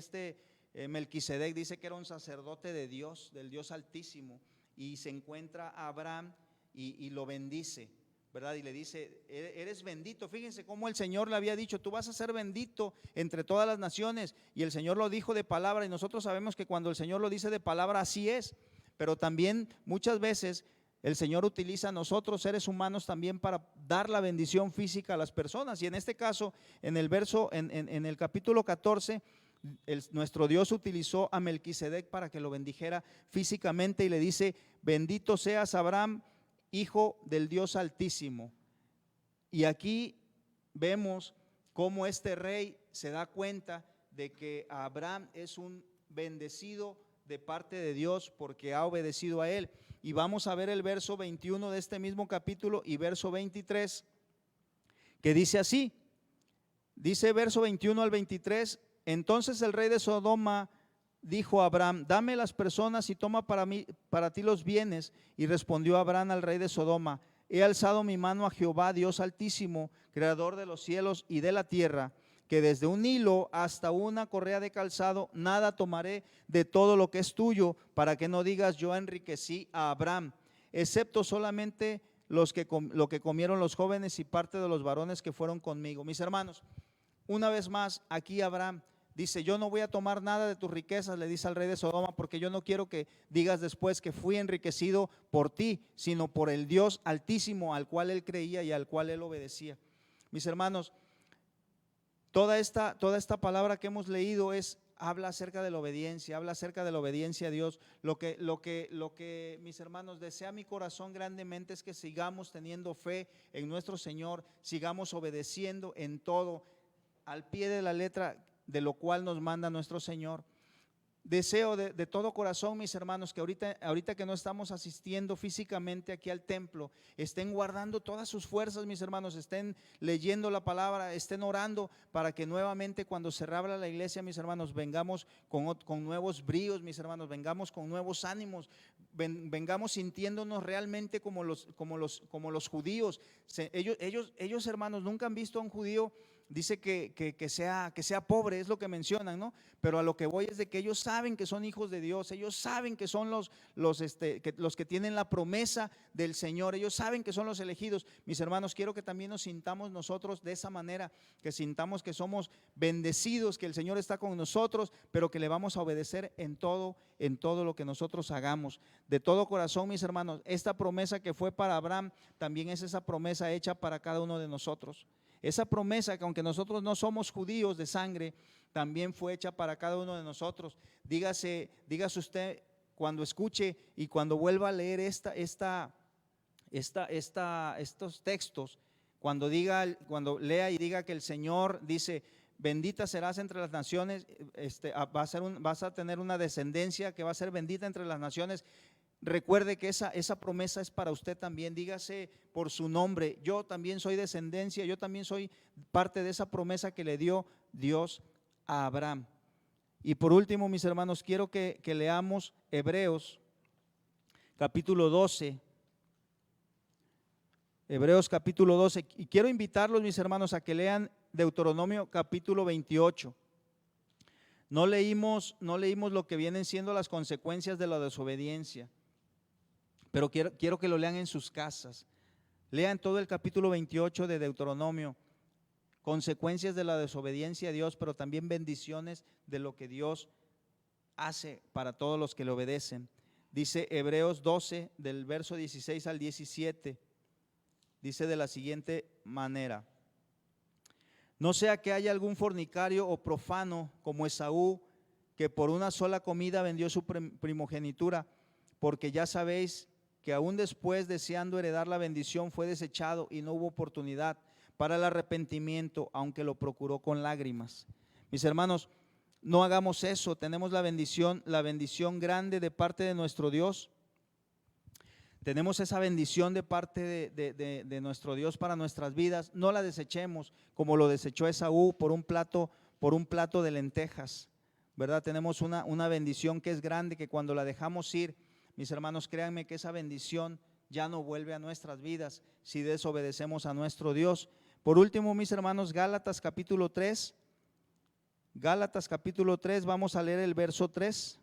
Melquisedec dice que era un sacerdote de Dios, del Dios Altísimo, y se encuentra a Abraham y lo bendice, ¿verdad? Y le dice, eres bendito. Fíjense cómo el Señor le había dicho, tú vas a ser bendito entre todas las naciones, y el Señor lo dijo de palabra, y nosotros sabemos que cuando el Señor lo dice de palabra, así es. Pero también muchas veces el Señor utiliza a nosotros, seres humanos, también para dar la bendición física a las personas. Y en este caso, en el capítulo 14, nuestro Dios utilizó a Melquisedec para que lo bendijera físicamente, y le dice, bendito seas, Abraham, hijo del Dios Altísimo. Y aquí vemos cómo este rey se da cuenta de que Abraham es un bendecido de parte de Dios porque ha obedecido a él. Y vamos a ver el verso 21 de este mismo capítulo y verso 23, que dice así, dice verso 21 al 23, entonces el rey de Sodoma dijo a Abraham, dame las personas y toma para ti los bienes. Y respondió Abraham al rey de Sodoma, he alzado mi mano a Jehová, Dios Altísimo, creador de los cielos y de la tierra, que desde un hilo hasta una correa de calzado, nada tomaré de todo lo que es tuyo, para que no digas yo enriquecí a Abraham, excepto solamente lo que comieron los jóvenes y parte de los varones que fueron conmigo. Mis hermanos, una vez más, aquí Abraham dice, yo no voy a tomar nada de tus riquezas, le dice al rey de Sodoma, porque yo no quiero que digas después que fui enriquecido por ti, sino por el Dios Altísimo al cual él creía y al cual él obedecía. Mis hermanos, toda esta palabra que hemos leído habla acerca de la obediencia, habla acerca de la obediencia a Dios. Lo que mis hermanos, desea mi corazón grandemente es que sigamos teniendo fe en nuestro Señor, sigamos obedeciendo en todo, al pie de la letra de lo cual nos manda nuestro Señor. Deseo de todo corazón, mis hermanos, que ahorita que no estamos asistiendo físicamente aquí al templo, estén guardando todas sus fuerzas, mis hermanos, estén leyendo la palabra, estén orando para que nuevamente cuando se reabra la iglesia, mis hermanos, vengamos con nuevos bríos, mis hermanos, vengamos con nuevos ánimos, vengamos sintiéndonos realmente como los judíos. Ellos, hermanos, nunca han visto a un judío. Dice que sea pobre, es lo que mencionan, ¿no? Pero a lo que voy es de que ellos saben que son hijos de Dios, ellos saben que son los que tienen la promesa del Señor, ellos saben que son los elegidos. Mis hermanos, quiero que también nos sintamos nosotros de esa manera, que sintamos que somos bendecidos, que el Señor está con nosotros, pero que le vamos a obedecer en todo lo que nosotros hagamos. De todo corazón, mis hermanos, esta promesa que fue para Abraham, también es esa promesa hecha para cada uno de nosotros. Esa promesa que aunque nosotros no somos judíos de sangre, también fue hecha para cada uno de nosotros. Dígase usted cuando escuche y cuando vuelva a leer estos textos, cuando lea y diga que el Señor dice, bendita serás entre las naciones, vas a tener una descendencia que va a ser bendita entre las naciones. Recuerde que esa promesa es para usted también, dígase por su nombre, yo también soy descendencia, yo también soy parte de esa promesa que le dio Dios a Abraham. Y por último, mis hermanos, quiero que leamos Hebreos capítulo 12. Hebreos capítulo 12, y quiero invitarlos, mis hermanos, a que lean Deuteronomio capítulo 28. No leímos lo que vienen siendo las consecuencias de la desobediencia, pero quiero que lo lean en sus casas. Lean todo el capítulo 28 de Deuteronomio, consecuencias de la desobediencia a Dios, pero también bendiciones de lo que Dios hace para todos los que le obedecen. Dice Hebreos 12, del verso 16 al 17, dice de la siguiente manera: no sea que haya algún fornicario o profano como Esaú, que por una sola comida vendió su primogenitura, porque ya sabéis que aún después, deseando heredar la bendición, fue desechado y no hubo oportunidad para el arrepentimiento, aunque lo procuró con lágrimas. Mis hermanos, no hagamos eso. Tenemos la bendición grande de parte de nuestro Dios. Tenemos esa bendición de parte de nuestro Dios para nuestras vidas. No la desechemos como lo desechó Esaú por un plato de lentejas, ¿verdad? Tenemos una bendición que es grande, que cuando la dejamos ir, mis hermanos, créanme que esa bendición ya no vuelve a nuestras vidas si desobedecemos a nuestro Dios. Por último, mis hermanos, Gálatas capítulo 3. Gálatas capítulo 3, vamos a leer el verso 3.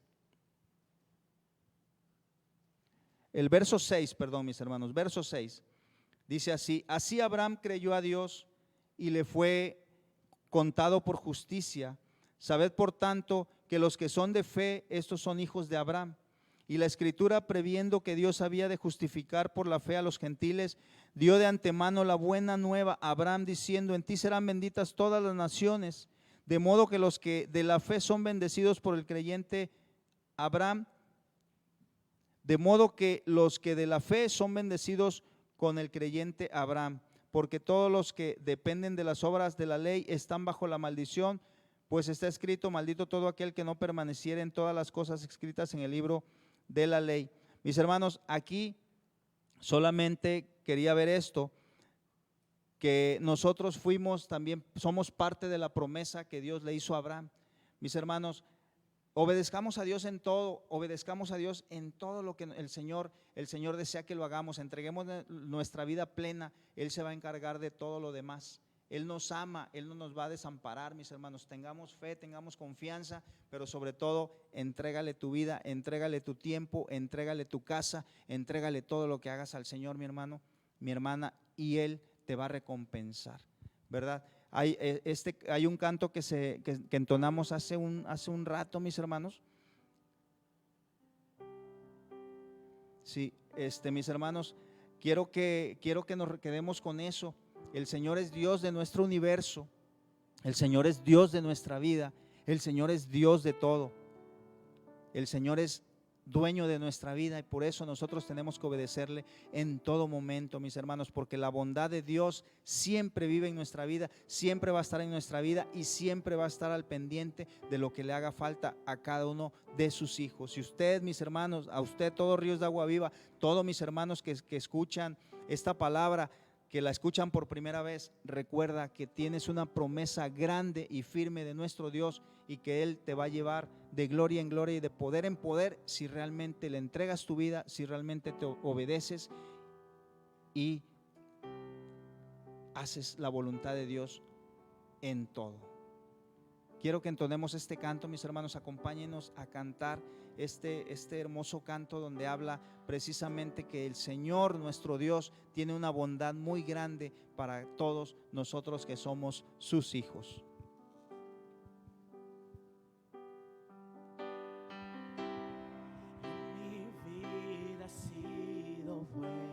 El verso 6, perdón, mis hermanos, verso 6. Dice así: así Abraham creyó a Dios y le fue contado por justicia. Sabed por tanto que los que son de fe, estos son hijos de Abraham. Y la Escritura, previendo que Dios había de justificar por la fe a los gentiles, dio de antemano la buena nueva a Abraham, diciendo: en ti serán benditas todas las naciones. De modo que los que de la fe son bendecidos por el creyente Abraham, de modo que los que de la fe son bendecidos con el creyente Abraham, porque todos los que dependen de las obras de la ley están bajo la maldición, pues está escrito: maldito todo aquel que no permaneciera en todas las cosas escritas en el libro de la ley. Mis hermanos, aquí solamente quería ver esto, que nosotros también somos parte de la promesa que Dios le hizo a Abraham. Mis hermanos, obedezcamos a Dios en todo, obedezcamos a Dios en todo lo que el Señor desea que lo hagamos. Entreguemos nuestra vida plena, Él se va a encargar de todo lo demás. Él nos ama, Él no nos va a desamparar, mis hermanos. Tengamos fe, tengamos confianza, pero sobre todo, entrégale tu vida, entrégale tu tiempo, entrégale tu casa, entrégale todo lo que hagas al Señor, mi hermano, mi hermana, y Él te va a recompensar, ¿verdad? Hay un canto que entonamos hace un rato, mis hermanos. Sí, mis hermanos, quiero que nos quedemos con eso. El Señor es Dios de nuestro universo, el Señor es Dios de nuestra vida, el Señor es Dios de todo, el Señor es dueño de nuestra vida, y por eso nosotros tenemos que obedecerle en todo momento, mis hermanos, porque la bondad de Dios siempre vive en nuestra vida, siempre va a estar en nuestra vida y siempre va a estar al pendiente de lo que le haga falta a cada uno de sus hijos. Y usted, mis hermanos, a usted, todos Ríos de Agua Viva, todos mis hermanos que escuchan esta palabra, que la escuchan por primera vez, recuerda que tienes una promesa grande y firme de nuestro Dios, y que Él te va a llevar de gloria en gloria y de poder en poder si realmente le entregas tu vida, si realmente te obedeces y haces la voluntad de Dios en todo. Quiero que entonemos este canto, mis hermanos. Acompáñenos a cantar este hermoso canto donde habla precisamente que el Señor, nuestro Dios, tiene una bondad muy grande para todos nosotros que somos sus hijos. Mi vida ha sido buena.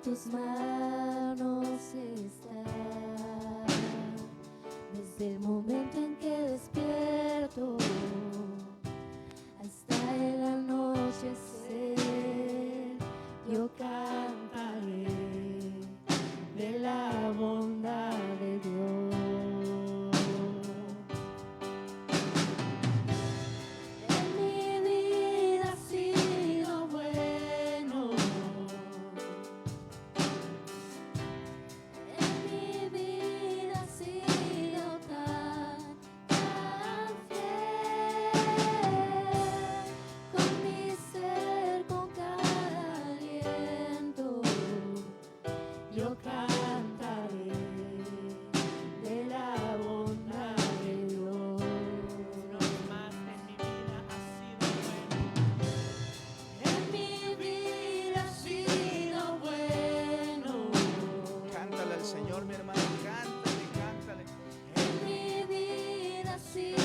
Tus manos está, desde el momento en que despierto hasta el anochecer, yo cantaré de la bondad de Dios. En mi vida ha sido bueno. Señor, mi hermano, cántale, cántale. En mi vida ha sido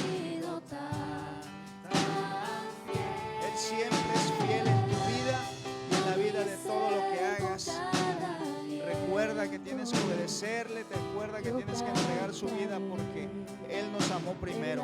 obedecerle, recuerda que tienes que entregar su vida porque Él nos amó primero.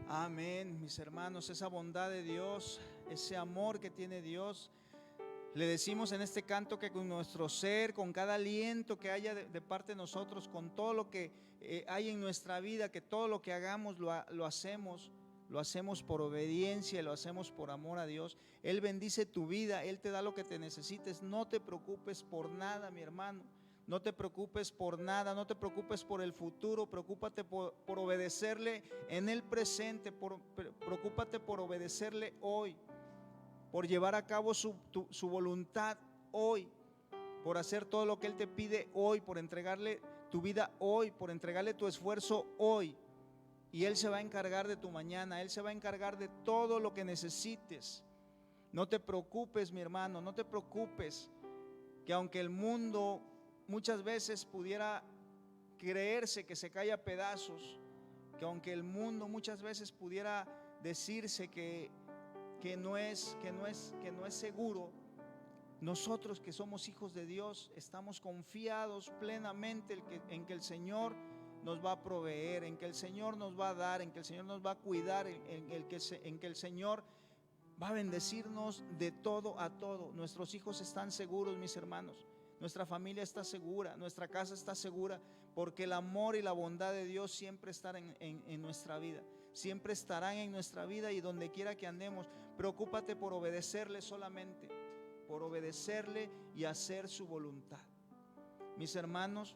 Amén, mis hermanos, esa bondad de Dios, ese amor que tiene Dios. Le decimos en este canto que con nuestro ser, con cada aliento que haya de parte de nosotros, con todo lo que hay en nuestra vida, que todo lo que hagamos lo hacemos por obediencia, lo hacemos por amor a Dios. Él bendice tu vida, Él te da lo que te necesites. No te preocupes por nada, mi hermano. No te preocupes por nada, no te preocupes por el futuro, preocúpate por obedecerle en el presente, preocúpate por obedecerle hoy, por llevar a cabo su voluntad hoy, por hacer todo lo que Él te pide hoy, por entregarle tu vida hoy, por entregarle tu esfuerzo hoy. Y Él se va a encargar de tu mañana, Él se va a encargar de todo lo que necesites. No te preocupes, mi hermano, no te preocupes, que aunque el mundo muchas veces pudiera creerse que se cae a pedazos, que aunque el mundo muchas veces pudiera decirse que no es seguro, nosotros que somos hijos de Dios estamos confiados plenamente en que el Señor nos va a proveer, en que el Señor nos va a dar, en que el Señor nos va a cuidar, en que el Señor va a bendecirnos de todo a todo. Nuestros hijos están seguros, mis hermanos. Nuestra familia está segura, nuestra casa está segura, porque el amor y la bondad de Dios siempre estarán en nuestra vida, siempre estarán en nuestra vida y donde quiera que andemos. Preocúpate por obedecerle solamente, por obedecerle y hacer su voluntad. Mis hermanos,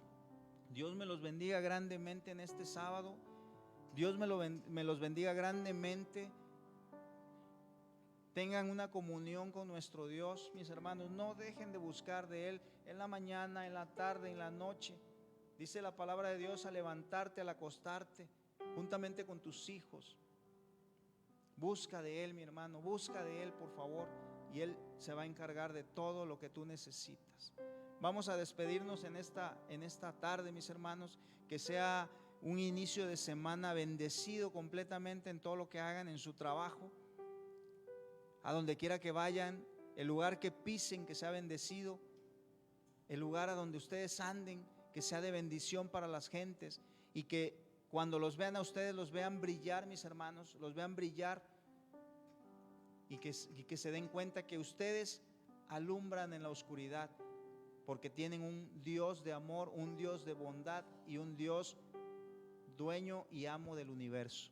Dios me los bendiga grandemente en este sábado. Dios me los bendiga grandemente. Tengan una comunión con nuestro Dios, mis hermanos. No dejen de buscar de Él en la mañana, en la tarde, en la noche. Dice la palabra de Dios: al levantarte, al acostarte, juntamente con tus hijos. Busca de Él, mi hermano, busca de Él, por favor, y Él se va a encargar de todo lo que tú necesitas. Vamos a despedirnos en esta tarde, mis hermanos. Que sea un inicio de semana bendecido completamente en todo lo que hagan, en su trabajo, a donde quiera que vayan, el lugar que pisen, que sea bendecido, el lugar a donde ustedes anden, que sea de bendición para las gentes, y que cuando los vean a ustedes, los vean brillar, mis hermanos, los vean brillar, y que se den cuenta que ustedes alumbran en la oscuridad, porque tienen un Dios de amor, un Dios de bondad y un Dios dueño y amo del universo.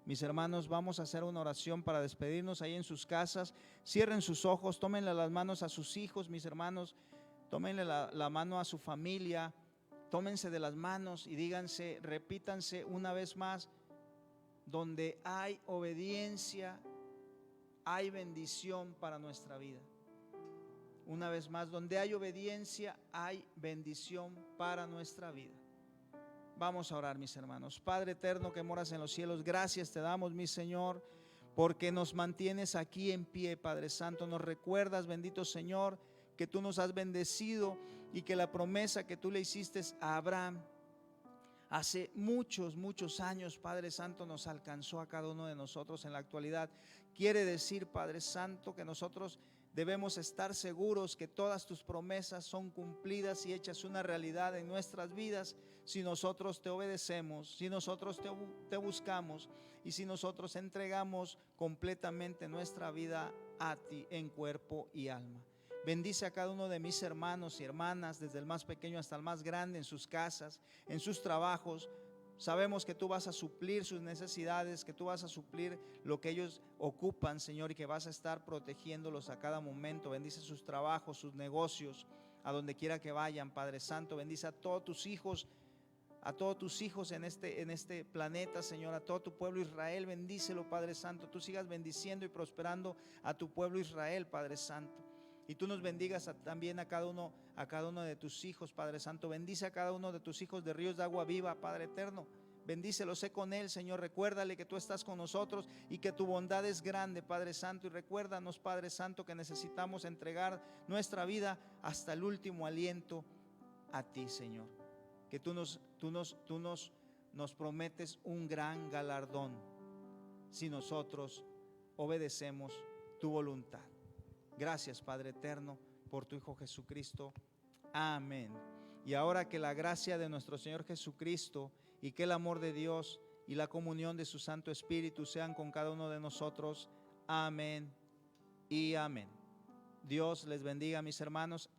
Mis hermanos, vamos a hacer una oración para despedirnos ahí en sus casas. Cierren sus ojos, tómenle las manos a sus hijos, mis hermanos. Tómenle la mano a su familia. Tómense de las manos y díganse, repítanse una vez más: donde hay obediencia, hay bendición para nuestra vida. Una vez más, donde hay obediencia, hay bendición para nuestra vida. Vamos a orar, mis hermanos. Padre eterno que moras en los cielos, gracias te damos, mi Señor, porque nos mantienes aquí en pie, Padre Santo. Nos recuerdas, bendito Señor, que tú nos has bendecido y que la promesa que tú le hiciste a Abraham hace muchos años, Padre Santo, nos alcanzó a cada uno de nosotros en la actualidad. Quiere decir, Padre Santo, que nosotros debemos estar seguros que todas tus promesas son cumplidas y hechas una realidad en nuestras vidas si nosotros te obedecemos, si nosotros te buscamos y si nosotros entregamos completamente nuestra vida a ti en cuerpo y alma. Bendice a cada uno de mis hermanos y hermanas, desde el más pequeño hasta el más grande, en sus casas, en sus trabajos. Sabemos que tú vas a suplir sus necesidades, que tú vas a suplir lo que ellos ocupan, Señor, y que vas a estar protegiéndolos a cada momento. Bendice sus trabajos, sus negocios, a donde quiera que vayan, Padre Santo. Bendice a todos tus hijos en este planeta, Señor, a todo tu pueblo Israel. Bendícelo, Padre Santo. Tú sigas bendiciendo y prosperando a tu pueblo Israel, Padre Santo. Y tú nos bendigas también a cada uno de tus hijos, Padre Santo. Bendice a cada uno de tus hijos de Ríos de Agua Viva, Padre eterno. Bendícelo, sé con él, Señor. Recuérdale que tú estás con nosotros y que tu bondad es grande, Padre Santo. Y recuérdanos, Padre Santo, que necesitamos entregar nuestra vida hasta el último aliento a ti, Señor. Que tú nos prometes un gran galardón si nosotros obedecemos tu voluntad. Gracias, Padre eterno, por tu Hijo Jesucristo. Amén. Y ahora que la gracia de nuestro Señor Jesucristo y que el amor de Dios y la comunión de su Santo Espíritu sean con cada uno de nosotros. Amén y amén. Dios les bendiga, mis hermanos.